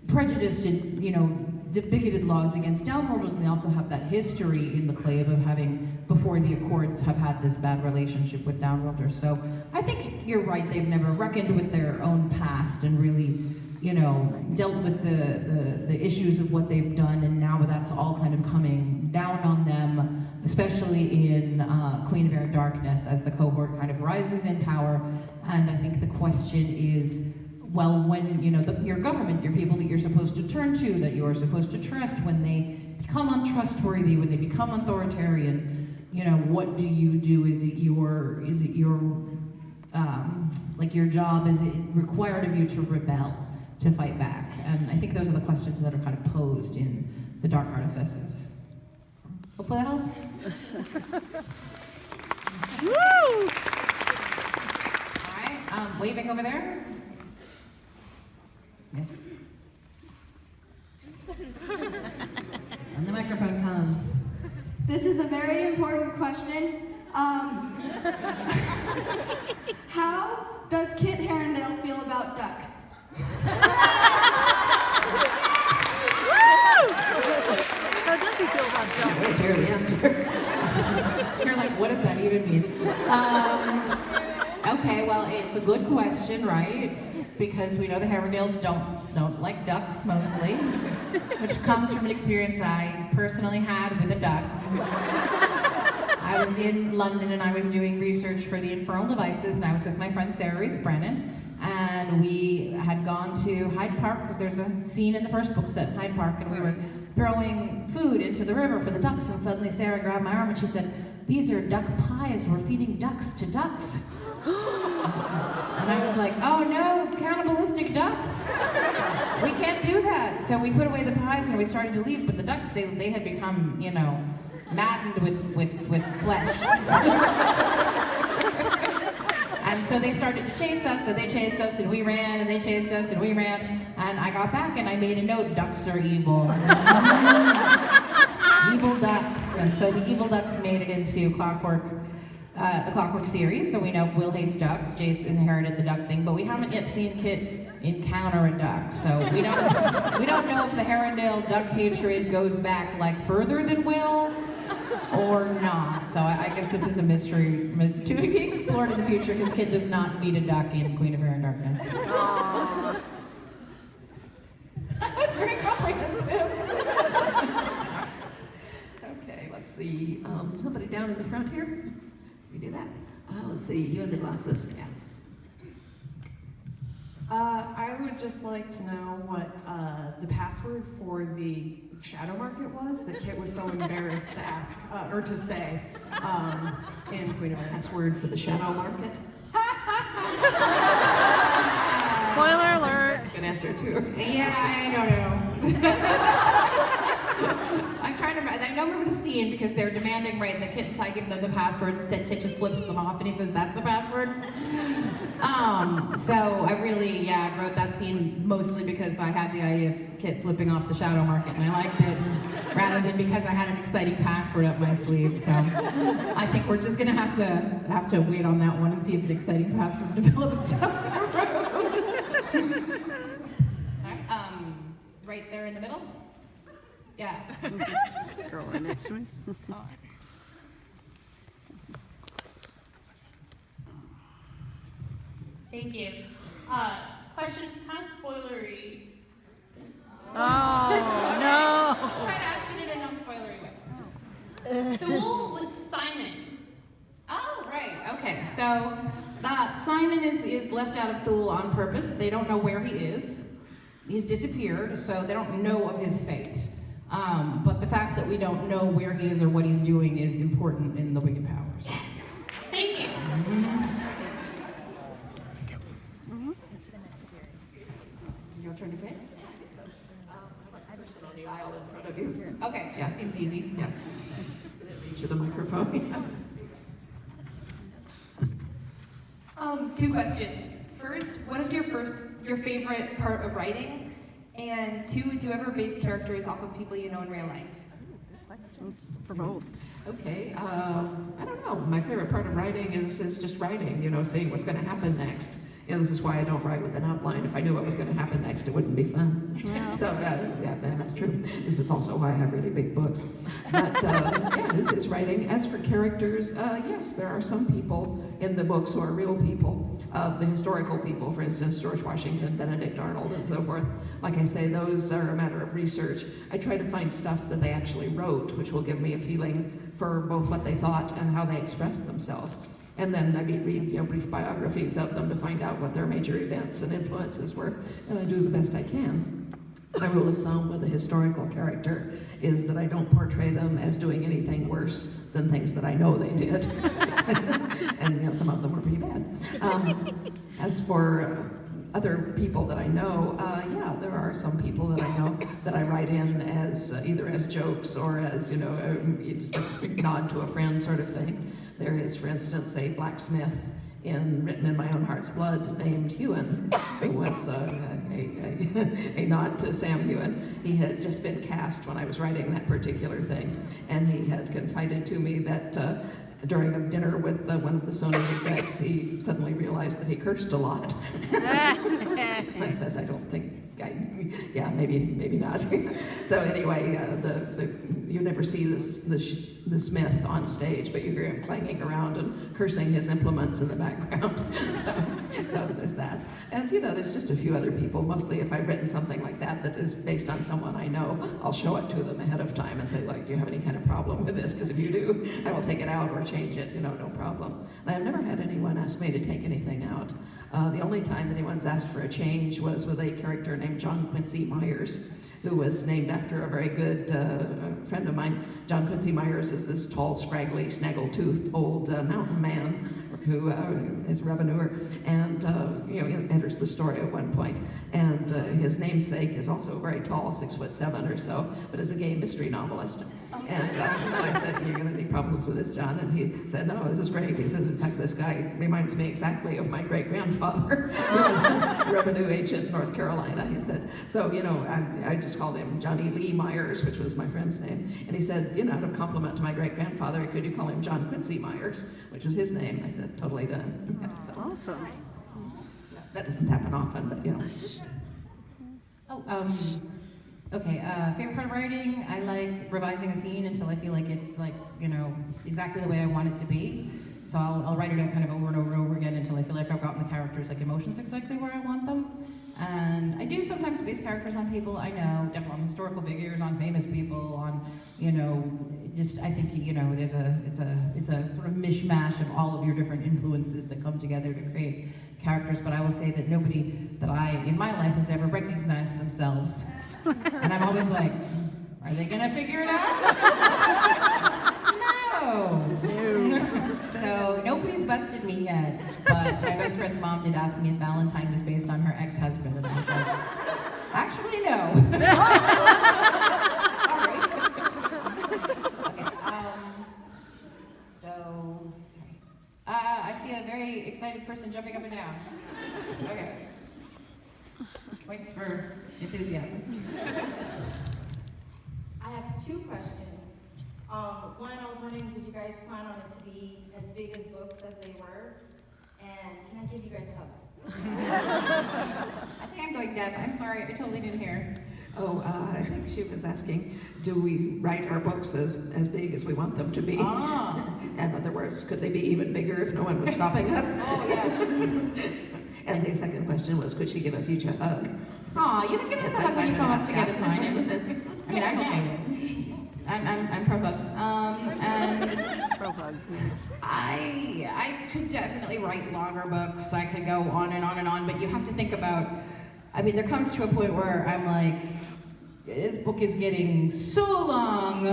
prejudiced and, you know, bigoted laws against downworlders, and they also have that history in the clave of having, before the Accords, have had this bad relationship with downworlders. So I think you're right, they've never reckoned with their own past and really, you know, dealt with the issues of what they've done, and now that's all kind of coming down on them, especially in Queen of Air and Darkness, as the cohort kind of rises in power. And I think the question is, well, when, you know, your government, your people that you're supposed to turn to, that you're supposed to trust, when they become untrustworthy, when they become authoritarian, you know, what do you do? Is it your like your job? Is it required of you to rebel, to fight back? And I think those are the questions that are kind of posed in the Dark Artifices. Hopefully that helps. Woo! All right, waving over there. Yes. And the microphone comes. This is a very important question. How does Kit Herondale feel about ducks? How does he feel about Can't ducks? wait to hear the answer. You're like, what does that even mean? Okay, well, it's a good question, right? Because we know the Herondales don't like ducks mostly, which comes from an experience I personally had with a duck. I was in London and I was doing research for the Infernal Devices, and I was with my friend Sarah Reese Brennan, and we had gone to Hyde Park, because there's a scene in the first book set in Hyde Park, and we were throwing food into the river for the ducks, and suddenly Sarah grabbed my arm and she said, "These are duck pies, we're feeding ducks to ducks." And I was like, oh no, cannibalistic ducks. We can't do that. So we put away the pies and we started to leave, but the ducks, they had become, you know, maddened with flesh. And so they started to chase us, so they chased us and we ran, and they chased us and we ran. And I got back and I made a note, ducks are evil. Evil ducks. And so the evil ducks made it into Clockwork. The Clockwork series, so we know Will hates ducks. Jace inherited the duck thing, but we haven't yet seen Kit encounter a duck, so we don't know if the Herondale duck hatred goes back like further than Will or not. So I guess this is a mystery to be explored in the future, because Kit does not meet a duck in Queen of Air and Darkness. Aww. That was very comprehensive. Okay, let's see. Somebody down in the front here. We do that. Let's see. You and the glasses. Yeah. I would just like to know what the password for the shadow market was that Kit was so embarrassed to ask or to say in Queen of Air. Password for the shadow market. Spoiler alert. That's a good answer too. Yeah, I don't know. I'm trying to remember. I don't remember the scene because they're demanding, right, that Kit and Ty give them the password. Instead, Kit just flips them off and he says, "That's the password." So I really, I wrote that scene mostly because I had the idea of Kit flipping off the shadow market, and I liked it, rather than because I had an exciting password up my sleeve. So I think we're just gonna have to wait on that one and see if an exciting password develops down the road. All right, right there in the middle. Yeah. Girl right next to me. Thank you. Question's kind of spoilery. Oh, no. Let's try to ask it in a non-spoilery way. Thule with Simon. Oh, right. Okay. So Simon is left out of Thule on purpose. They don't know where he is. He's disappeared, so they don't know of his fate. But the fact that we don't know where he is or what he's doing is important in the Wicked Powers. Yes. Thank you. Your turn to pick? So, person on the aisle in front of you. Okay. Yeah, it seems easy. Yeah. Reach to the microphone. 2 questions. first, what is your favorite part of writing? And two, do you ever base characters off of people you know in real life? Questions for both. Okay, I don't know. My favorite part of writing is just writing, you know, seeing what's going to happen next. You know, this is why I don't write with an outline. If I knew what was going to happen next, it wouldn't be fun. Yeah. So, yeah, that's true. This is also why I have really big books. But, yeah, this is writing. As for characters, yes, there are some people in the books who are real people. The historical people, for instance, George Washington, Benedict Arnold, and so forth. Like I say, those are a matter of research. I try to find stuff that they actually wrote, which will give me a feeling for both what they thought and how they expressed themselves. And then I read brief biographies of them to find out what their major events and influences were, and I do the best I can. My rule of thumb with a historical character is that I don't portray them as doing anything worse than things that I know they did. And some of them were pretty bad. As for other people that I know, yeah, there are some people that I know that I write in as either as jokes or as, a nod to a friend sort of thing. There is, for instance, a blacksmith written in my own heart's blood named Hewan, who was a nod to Sam Hewan. He had just been cast when I was writing that particular thing, and he had confided to me that during a dinner with one of the Sony execs, he suddenly realized that he cursed a lot. I said, I don't think, maybe not. So anyway, you never see the smith on stage, but you hear him clanging around and cursing his implements in the background. So there's that. And there's just a few other people. Mostly if I've written something like that is based on someone I know, I'll show it to them ahead of time and say, like, do you have any kind of problem with this? Because if you do, I will take it out or change it, no problem. And I've never had anyone ask me to take anything out. The only time anyone's asked for a change was with a character named John Quincy Myers, who was named after a very good friend of mine. John Quincy Myers is this tall, scraggly, snaggle-toothed old mountain man who is a revenuer, and enters the story at one point. And his namesake is also very tall, 6'7" or so, but is a gay mystery novelist. And I said, "You're going to have any problems with this, John?" And he said, "No, this is great." He says, "In fact, this guy reminds me exactly of my great-grandfather, who was a revenue agent in North Carolina." He said, so, I just called him Johnny Lee Myers, which was my friend's name. And he said, out of compliment to my great-grandfather, could you call him John Quincy Myers, which was his name? I said, totally done. Yeah, so, Awesome. that doesn't happen often, but Okay, favorite part of writing, I like revising a scene until I feel like it's exactly the way I want it to be. So I'll write it out kind of over and over and over again until I feel like I've gotten the characters' emotions exactly where I want them. And I do sometimes base characters on people I know, definitely on historical figures, on famous people, on, I think, it's a sort of mishmash of all of your different influences that come together to create characters. But I will say that nobody that in my life has ever recognized themselves. And I'm always like, are they gonna figure it out? No. So nobody's busted me yet, but my best friend's mom did ask me if Valentine was based on her ex-husband, and I was like, actually, no. All right. Okay. Sorry. I see a very excited person jumping up and down. Okay. Points for enthusiasm. I have two questions. One, I was wondering, did you guys plan on it to be as big as books as they were? And can I give you guys a hug? I think I'm going deaf. I'm sorry, I totally didn't hear. Oh, I think she was asking, do we write our books as big as we want them to be? Ah. In other words, could they be even bigger if no one was stopping us? Oh, yeah. And the second question was, could she give us each a hug? Aw, you can give us a hug when you come up to get a sign in. I mean, I'm okay. I'm pro hug. And Pro hug. I could definitely write longer books. I could go on and on and on, but you have to think about, there comes to a point where I'm like, this book is getting so long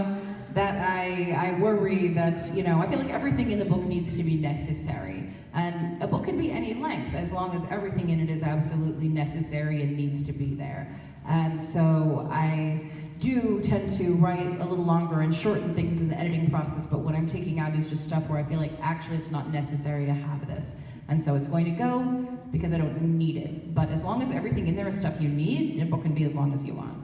that I worry that, I feel like everything in the book needs to be necessary. And a book can be any length as long as everything in it is absolutely necessary and needs to be there. And so I do tend to write a little longer and shorten things in the editing process, but what I'm taking out is just stuff where I feel like actually it's not necessary to have this. And so it's going to go because I don't need it. But as long as everything in there is stuff you need, your book can be as long as you want.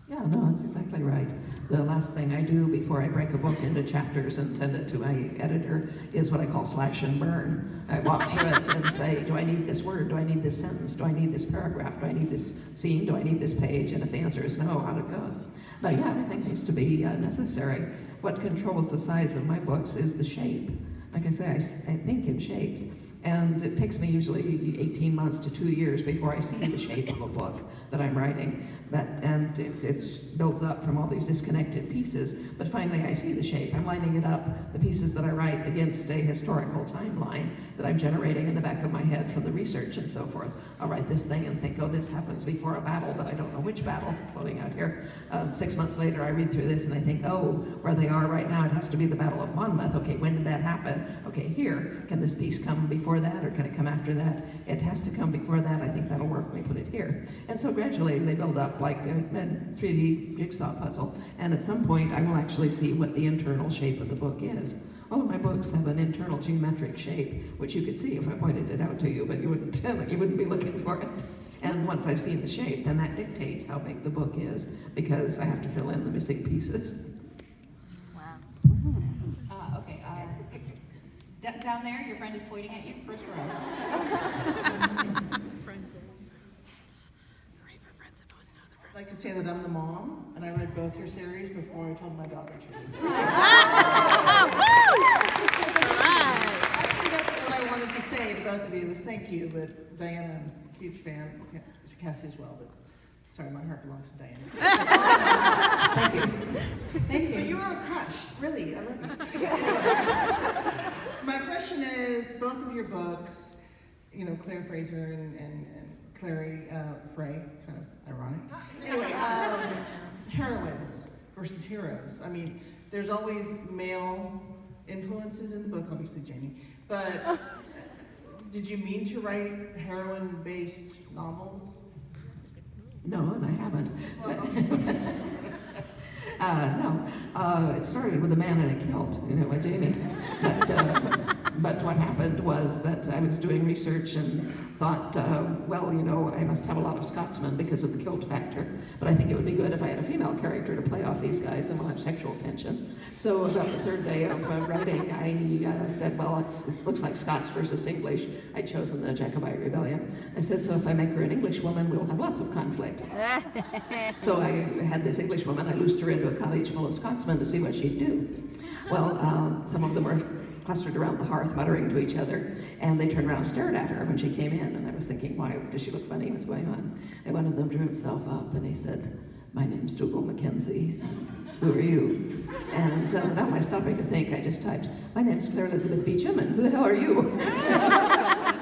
Yeah, no, that's exactly right. The last thing I do before I break a book into chapters and send it to my editor is what I call slash and burn. I walk through it and say, do I need this word? Do I need this sentence? Do I need this paragraph? Do I need this scene? Do I need this page? And if the answer is no, out it goes. But yeah, everything needs to be necessary. What controls the size of my books is the shape. Like I say, I think in shapes. And it takes me usually 18 months to 2 years before I see the shape of a book that I'm writing. And it builds up from all these disconnected pieces, but finally I see the shape. I'm lining it up, the pieces that I write, against a historical timeline that I'm generating in the back of my head from the research and so forth. I'll write this thing and think, oh, this happens before a battle, but I don't know which battle floating out here. 6 months later, I read through this and I think, oh, where they are right now, it has to be the Battle of Monmouth. Okay, when did that happen? Okay, here, can this piece come before that or can it come after that? It has to come before that. I think that'll work. Let me put it here. And so gradually they build up like a 3D jigsaw puzzle. And at some point, I will actually see what the internal shape of the book is. All of my books have an internal geometric shape, which you could see if I pointed it out to you, but you wouldn't be looking for it. And once I've seen the shape, then that dictates how big the book is, because I have to fill in the missing pieces. Wow. Okay. Down there, your friend is pointing at you, first row. I'd like to say that I'm the mom, and I read both your series before I told my daughter to read them. Actually, that's what I wanted to say to both of you, was thank you, but Diana, I'm a huge fan, Cassie as well, but sorry, my heart belongs to Diana. Thank you. Thank you. But you are a crush, really, I love you. My question is, both of your books, you know, Claire Fraser and Clary Frey, kind of ironic. Anyway, heroines versus heroes. I mean, there's always male influences in the book, obviously Jamie, but did you mean to write heroine-based novels? No, and I haven't. No, it started with a man in a kilt, you know, like Jamie. But what happened was that I was doing research and thought, well, you know, I must have a lot of Scotsmen because of the kilt factor, but I think it would be good if I had a female character to play off these guys, then we'll have sexual tension. So about the third day of writing, I said, well, this looks like Scots versus English. I'd chosen the Jacobite Rebellion. I said, so if I make her an English woman, we'll have lots of conflict. So I had this English woman, I loosed her into a cottage full of Scotsmen to see what she'd do. Well, some of them were clustered around the hearth muttering to each other, and they turned around and stared at her when she came in, and I was thinking, why does she look funny? What's going on? And one of them drew himself up and he said, my name's Dougal Mackenzie, and who are you? And without my stopping to think, I just typed, my name's Claire Elizabeth Beecham, and who the hell are you?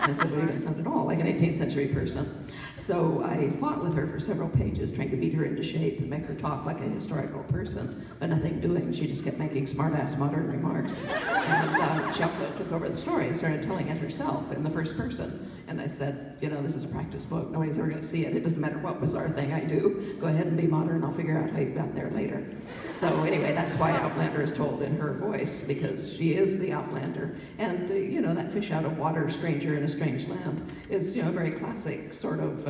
I said, well, you don't sound at all like an 18th century person. So I fought with her for several pages, trying to beat her into shape and make her talk like a historical person, but nothing doing. She just kept making smart-ass modern remarks. And she also took over the story and started telling it herself in the first person. And I said, you know, this is a practice book. Nobody's ever going to see it. It doesn't matter what bizarre thing I do. Go ahead and be modern. I'll figure out how you got there later. So anyway, that's why Outlander is told in her voice, because she is the Outlander. And, you know, that fish out of water, stranger in a strange land, is, you know, a very classic sort of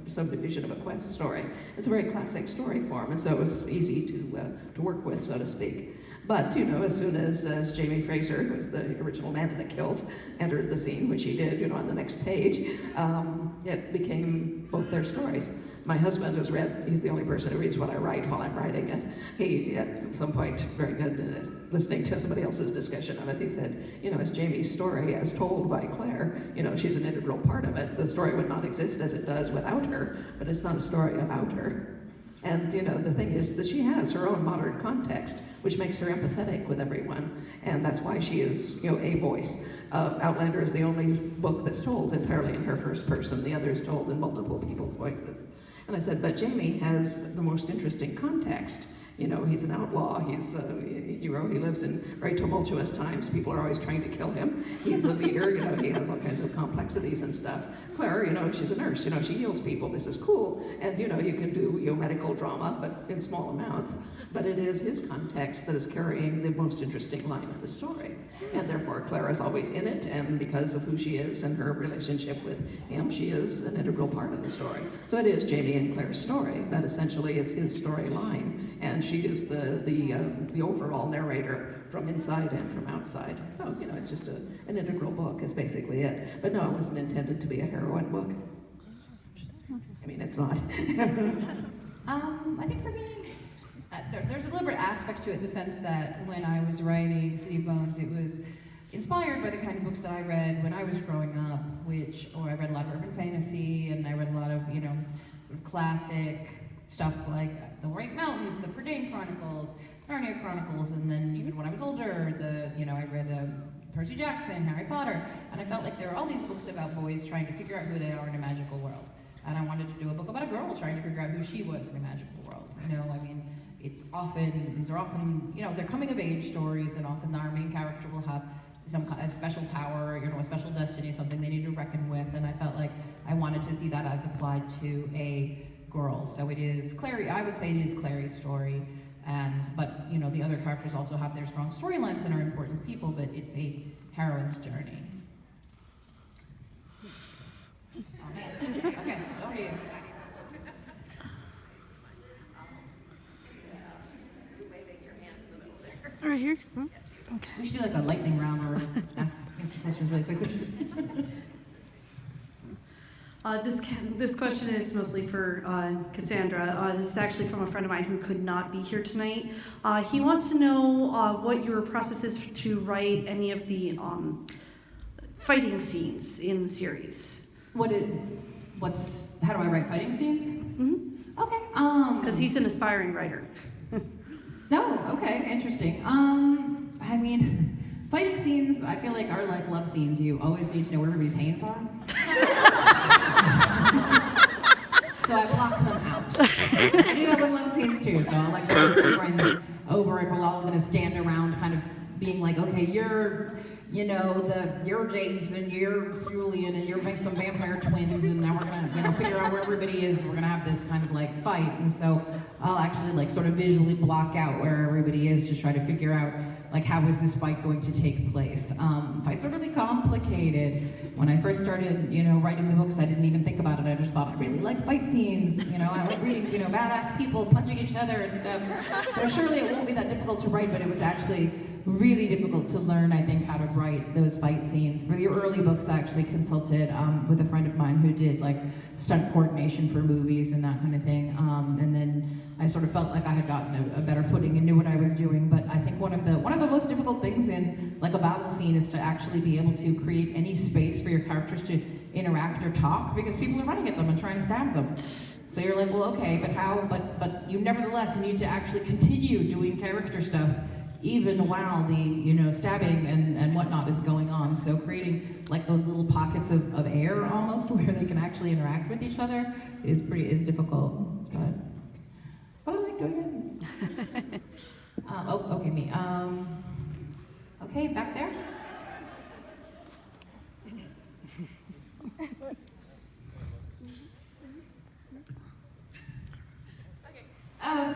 subdivision of a quest story. It's a very classic story form, and so it was easy to work with, so to speak. But, you know, as soon as Jamie Fraser, who was the original man in the kilt, entered the scene, which he did, you know, on the next page, it became both their stories. My husband has read, he's the only person who reads what I write while I'm writing it. He, at some point, very good, listening to somebody else's discussion of it, he said, you know, it's Jamie's story as told by Claire. You know, she's an integral part of it. The story would not exist as it does without her, but it's not a story about her. And, you know, the thing is that she has her own modern context, which makes her empathetic with everyone. And that's why she is, you know, a voice. Outlander is the only book that's told entirely in her first person. The other is told in multiple people's voices. And I said, but Jamie has the most interesting context. You know, he's an outlaw, he's a hero, he lives in very tumultuous times, people are always trying to kill him. He's a leader, you know, he has all kinds of complexities and stuff. Claire, she's a nurse, she heals people, this is cool. And, you can do, medical drama, but in small amounts. But it is his context that is carrying the most interesting line of the story. And therefore, Claire is always in it, and because of who she is and her relationship with him, she is an integral part of the story. So it is Jamie and Claire's story, but essentially it's his storyline, and she is the overall narrator from inside and from outside. So, it's just an integral book is basically it. But no, it wasn't intended to be a heroine book. I mean, it's not. I think for me, there's a deliberate aspect to it in the sense that when I was writing City of Bones, it was inspired by the kind of books that I read when I was growing up, I read a lot of urban fantasy, and I read a lot of, sort of classic stuff like The White Mountains, the Prydain Chronicles, Narnia Chronicles, and then even when I was older, I read Percy Jackson, Harry Potter, and I felt like there were all these books about boys trying to figure out who they are in a magical world. And I wanted to do a book about a girl trying to figure out who she was in a magical world. These are often, they're coming of age stories, and often our main character will have a special power, a special destiny, something they need to reckon with, and I felt like I wanted to see that as applied to a girl. So it is Clary, I would say it is Clary's story, but the other characters also have their strong storylines and are important people, but it's a heroine's journey. Oh man, okay, over to you. Right here. Okay. We should do like a lightning round where we're just answer questions really quickly. This question is mostly for Cassandra. This is actually from a friend of mine who could not be here tonight. He wants to know what your process is to write any of the fighting scenes in the series. How do I write fighting scenes? Mm-hmm. Okay. Because he's an aspiring writer. No, okay, interesting. Fighting scenes, I feel like are like love scenes. You always need to know where everybody's hands are. So I block them out. I do that with love scenes too. So I'll like bring my friends over and we're all gonna stand around kind of being like, okay, you're Jason, you're Cerulean, and you're some vampire twins, and now we're gonna, figure out where everybody is. We're gonna have this kind of like fight, and so I'll actually like sort of visually block out where everybody is to try to figure out like how is this fight going to take place. Fights are really complicated. When I first started, writing the books, I didn't even think about it. I just thought I really like fight scenes. I like reading, badass people punching each other and stuff. So surely it won't be that difficult to write, but it was actually really difficult to learn, I think, how to write those fight scenes. For the early books, I actually consulted with a friend of mine who did like stunt coordination for movies and that kind of thing. And then I sort of felt like I had gotten a better footing and knew what I was doing. But I think one of the most difficult things in like a battle scene is to actually be able to create any space for your characters to interact or talk, because people are running at them and trying to stab them. So you're like, well, okay, but how? But you nevertheless need to actually continue doing character stuff even while the stabbing and whatnot is going on. So creating like those little pockets of air almost where they can actually interact with each other is difficult. But I like doing it. Okay, me. Okay, back there.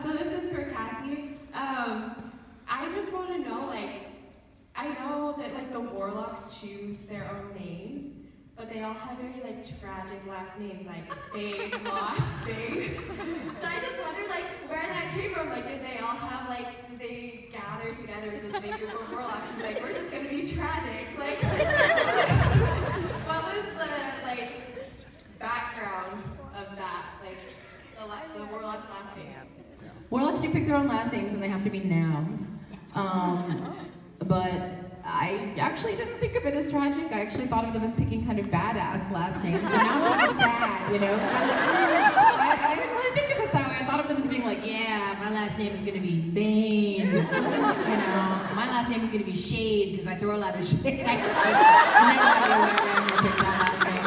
So this is for Cassie. I just want to know, I know that the warlocks choose their own names, but they all have very tragic last names, like Big, Lost, Big. So I just wonder where that came from. Did they all have did they gather together as this big group of warlocks and we're just gonna be tragic? What was the background of that? The warlocks' last names. Warlocks do pick their own last names and they have to be nouns. But I actually didn't think of it as tragic. I actually thought of them as picking kind of badass last names. And now I'm sad, I didn't really think of it that way. I thought of them as being my last name is gonna be Bane. My last name is gonna be Shade because I throw a lot of shade. I have no idea why I'm gonna pick that last name.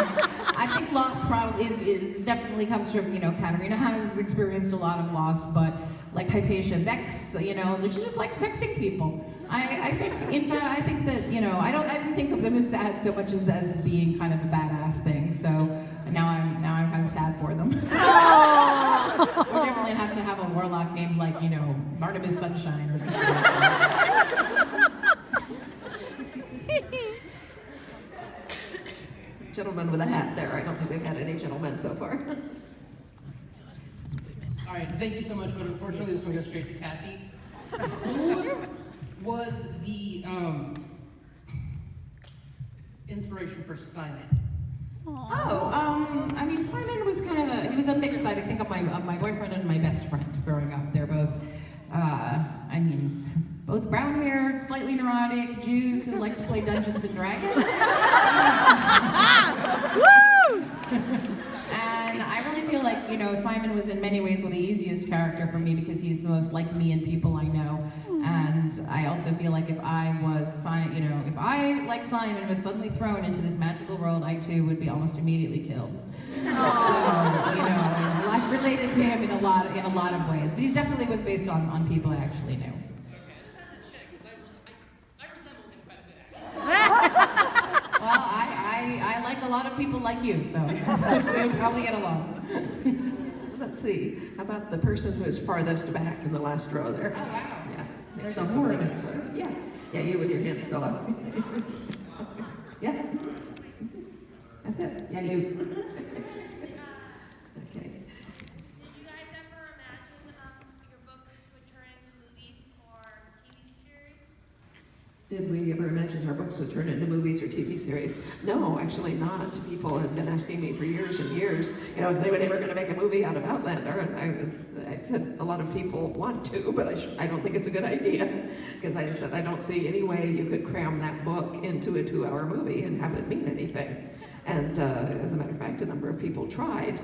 I think loss probably is definitely comes from, Katarina has experienced a lot of loss, but Hypatia, Vex, she just likes vexing people. I think that, I didn't think of them as sad so much as being kind of a badass thing. So We're definitely have to have a warlock named like, Barnabas Sunshine or something like that. Gentleman with a hat there. I don't think we've had any gentlemen so far. All right, thank you so much, but unfortunately this one goes straight to Cassie. Who was the inspiration for Simon? Simon was he was a mix, I think, of my boyfriend and my best friend growing up. They're both, both brown-haired, slightly neurotic Jews who like to play Dungeons and Dragons. And I really feel like, Simon was in many ways the easiest character for me because he's the most like me and people I know. And I also feel like if I, like Simon, was suddenly thrown into this magical world, I too would be almost immediately killed. So, I related to him in a lot of ways. But he definitely was based on people I actually knew. Well, I like a lot of people like you, so we would probably get along. Let's see. How about the person who is farthest back in the last row there? Oh, wow. Yeah. There's a horde. Yeah, you with your hand still up. Yeah. That's it. Yeah, you. Okay. Did you guys ever imagine your books would turn into movies or TV series? Did we ever imagine our books would turn into movies or TV series? No, actually not. People have been asking me for years and years, is anybody ever going to make a movie out of Outlander? And I said a lot of people want to, but I don't think it's a good idea. Because I said, I don't see any way you could cram that book into a 2-hour movie and have it mean anything. And as a matter of fact, a number of people tried.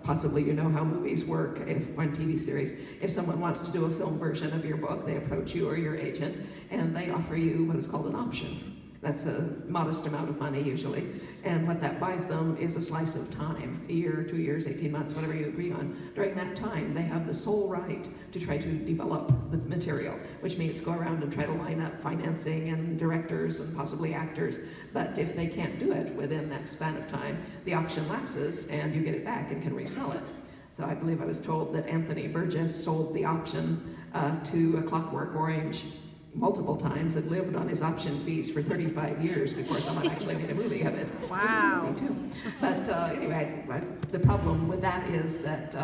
Possibly you know how movies work on TV series. If someone wants to do a film version of your book, they approach you or your agent, and they offer you what is called an option. That's a modest amount of money usually. And what that buys them is a slice of time, a year, 2 years, 18 months, whatever you agree on. During that time, they have the sole right to try to develop the material, which means go around and try to line up financing and directors and possibly actors. But if they can't do it within that span of time, the option lapses and you get it back and can resell it. So I believe I was told that Anthony Burgess sold the option to A Clockwork Orange multiple times and lived on his option fees for 35 years before someone actually made a movie of it. Wow. It was a movie too. But anyway, the problem with that is that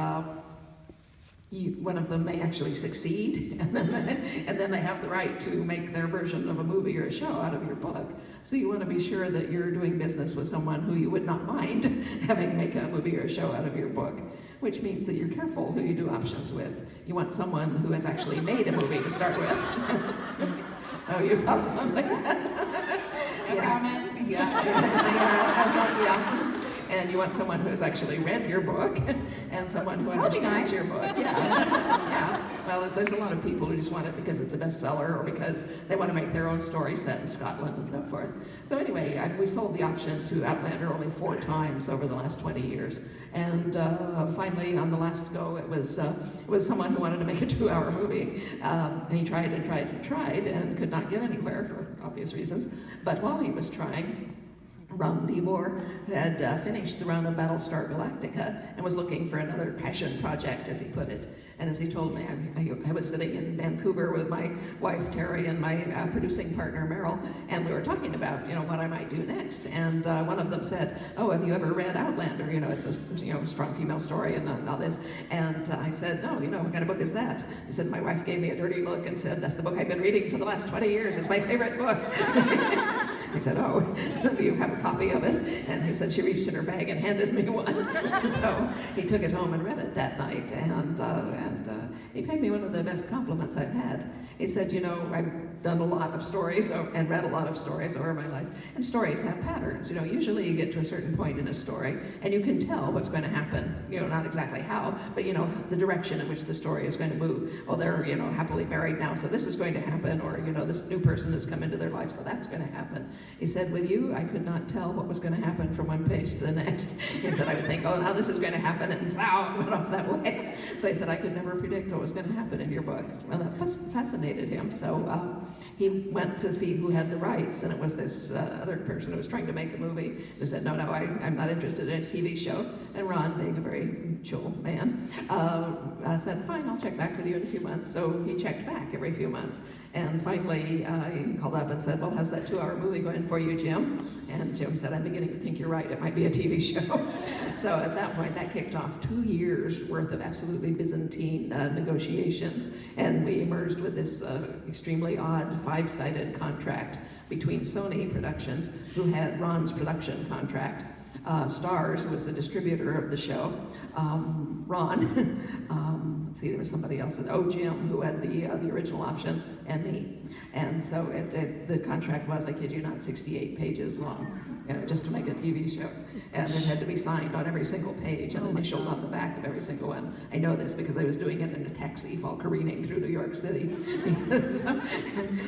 one of them may actually succeed, and then they have the right to make their version of a movie or a show out of your book. So you want to be sure that you're doing business with someone who you would not mind having make a movie or a show out of your book, which means that you're careful who you do options with. You want someone who has actually made a movie to start with. Oh, you thought of something? Yeah. And you want someone who has actually read your book and someone who understands your book. Yeah. Well, there's a lot of people who just want it because it's a bestseller or because they want to make their own story set in Scotland and so forth. So anyway, we've sold the option to Outlander only 4 times over the last 20 years. And finally, on the last go, it was someone who wanted to make a 2-hour movie. And he tried and tried and tried and could not get anywhere for obvious reasons. But while he was trying, Ron Debor had finished the run of Battlestar Galactica and was looking for another passion project, as he put it. And as he told me, I was sitting in Vancouver with my wife, Terry, and my producing partner, Merrill, and we were talking about, what I might do next. And one of them said, "Oh, have you ever read Outlander? It's a strong female story and all this." And I said, "No, what kind of book is that?" He said, "My wife gave me a dirty look and said, 'That's the book I've been reading for the last 20 years. It's my favorite book.'" I said, "Oh, do you have a copy of it?" And he said she reached in her bag and handed me one. So he took it home and read it that night, and he paid me one of the best compliments I've had. He said, "I've done a lot of stories and read a lot of stories over my life, and stories have patterns. Usually you get to a certain point in a story, and you can tell what's going to happen. Not exactly how, but the direction in which the story is going to move. Well, they're happily married now, so this is going to happen, or this new person has come into their life, so that's going to happen." He said, "With you, I could not tell what was going to happen from one page to the next." He said, "I would think, oh, now this is going to happen," and it went off that way. So he said, "I could never predict what was going to happen in your book." Well, that fascinated him. So he went to see who had the rights, and it was this other person who was trying to make a movie who said, no, I'm not interested in a TV show. And Ron, being a very chill man, I said, fine, I'll check back with you in a few months. So he checked back every few months. And finally, he called up and said, well, how's that 2-hour movie going for you, Jim? And Jim said, I'm beginning to think you're right. It might be a TV show. So at that point, that kicked off 2 years worth of absolutely Byzantine negotiations. And we emerged with this extremely odd 5-sided contract between Sony Productions, who had Ron's production contract, Starz, who was the distributor of the show, Ron, let's see, there was somebody else, Jim, who had the original option, and me. And so the contract was, I kid you not, 68 pages long, just to make a TV show. And it had to be signed on every single page and initialed on the back of every single one. I know this because I was doing it in a taxi while careening through New York City. Because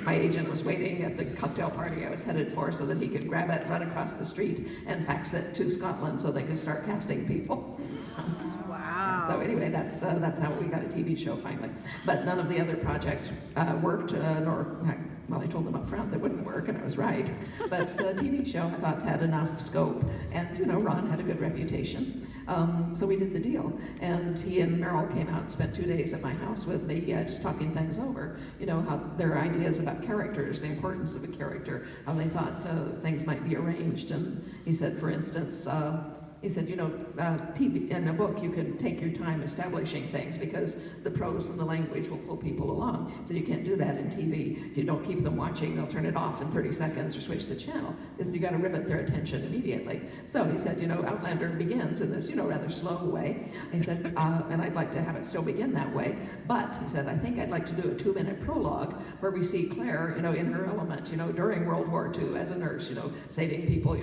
my agent was waiting at the cocktail party I was headed for so that he could grab it, run across the street, and fax it to Scotland so they could start casting people. Wow. So anyway, that's how we got a TV show finally. But none of the other projects worked, well, I told them up front they wouldn't work, and I was right. But the TV show, I thought, had enough scope, and Ron had a good reputation. So we did the deal, and he and Meryl came out and spent 2 days at my house with me, just talking things over. How their ideas about characters, the importance of a character, how they thought things might be arranged. And he said, for instance, TV, in a book, you can take your time establishing things because the prose and the language will pull people along. So you can't do that in TV. If you don't keep them watching, they'll turn it off in 30 seconds or switch the channel. He said, you got to rivet their attention immediately. So he said, Outlander begins in this, rather slow way. He said, and I'd like to have it still begin that way. But he said, I think I'd like to do a 2-minute prologue where we see Claire, in her element, during World War II as a nurse, saving people,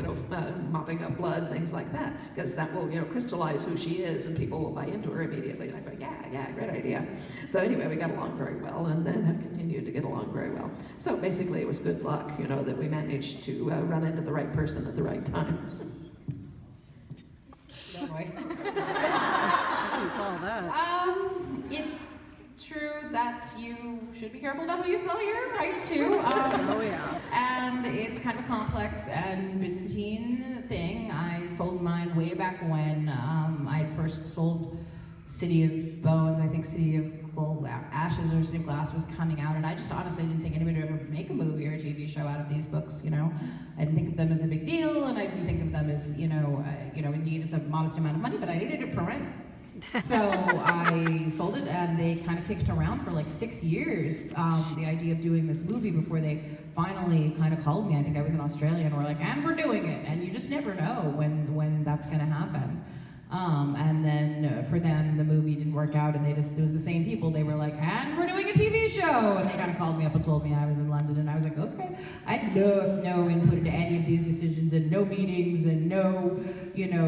mopping up blood, things like that. Because that will, crystallize who she is, and people will buy into her immediately. And I go, yeah, great idea. So anyway, we got along very well, and then have continued to get along very well. So basically, it was good luck, that we managed to run into the right person at the right time. That way. What do you call that? It's true that you should be careful about who you sell your rights to. Oh yeah. And it's kind of a complex and Byzantine thing. I sold mine way back when I had first sold City of Bones. I think City of Ashes or City of Glass was coming out, and I just honestly didn't think anybody would ever make a movie or a TV show out of these books. I didn't think of them as a big deal, and I didn't think of them as indeed it's a modest amount of money, but I needed it for rent. So I sold it, and they kind of kicked around for like 6 years, the idea of doing this movie before they finally kind of called me. I think I was in Australia, and we're like, and we're doing it. And you just never know when that's going to happen. And then for them, the movie didn't work out, and it was the same people. They were like, and we're doing a TV show. And they kind of called me up and told me I was in London, and I was like, okay. I had no input into any of these decisions, and no meetings, and no,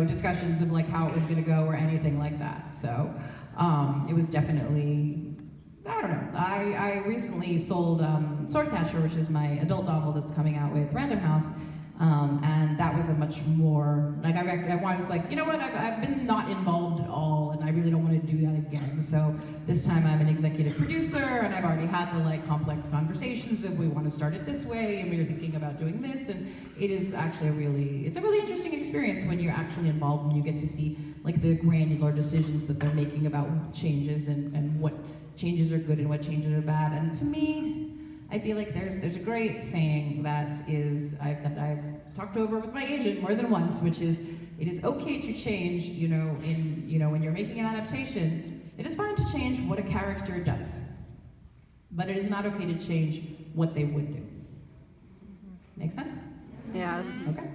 discussions of like how it was going to go or anything like that. So it was definitely, I don't know. I recently sold Swordcatcher, which is my adult novel that's coming out with Random House. And that was a much more, I was like, I've been not involved at all, and I really don't want to do that again. So this time I'm an executive producer, and I've already had the complex conversations of we want to start it this way, and we were thinking about doing this, and it is actually it's a really interesting experience when you're actually involved and you get to see the granular decisions that they're making about changes and what changes are good and what changes are bad. And to me, I feel like there's a great saying that I've talked over with my agent more than once, which is, it is okay to change, when you're making an adaptation, it is fine to change what a character does, but it is not okay to change what they would do. Make sense? Yes. Okay.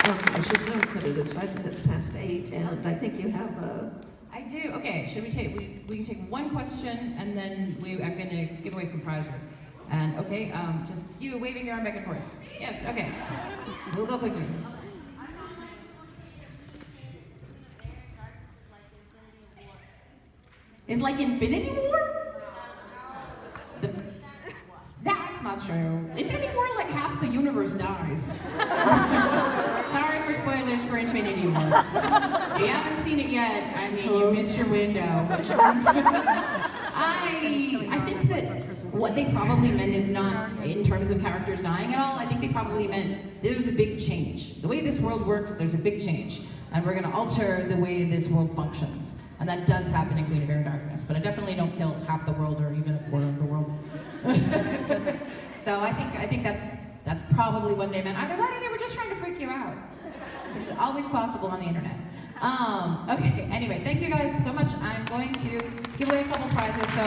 I should note that it is 5 minutes past 8, and I think you have I do. Okay, should we can take one question, and then I'm going to give away some prizes. And okay, just you waving your arm back and forth. Yes, okay. We'll go quickly. Is like Infinity War? That's not true. Infinity War, half the universe dies. Sorry for spoilers for Infinity War. If you haven't seen it yet, you missed your window. I think that what they probably meant is not in terms of characters dying at all. I think they probably meant there's a big change. The way this world works, there's a big change. and we're gonna alter the way this world functions. And that does happen in Queen of Air and Darkness, but I definitely don't kill half the world or even a quarter of the world. So I think that's probably what they meant. Either that or they were just trying to freak you out, which is always possible on the internet. Okay, anyway, thank you guys so much. I'm going to give away a couple prizes. So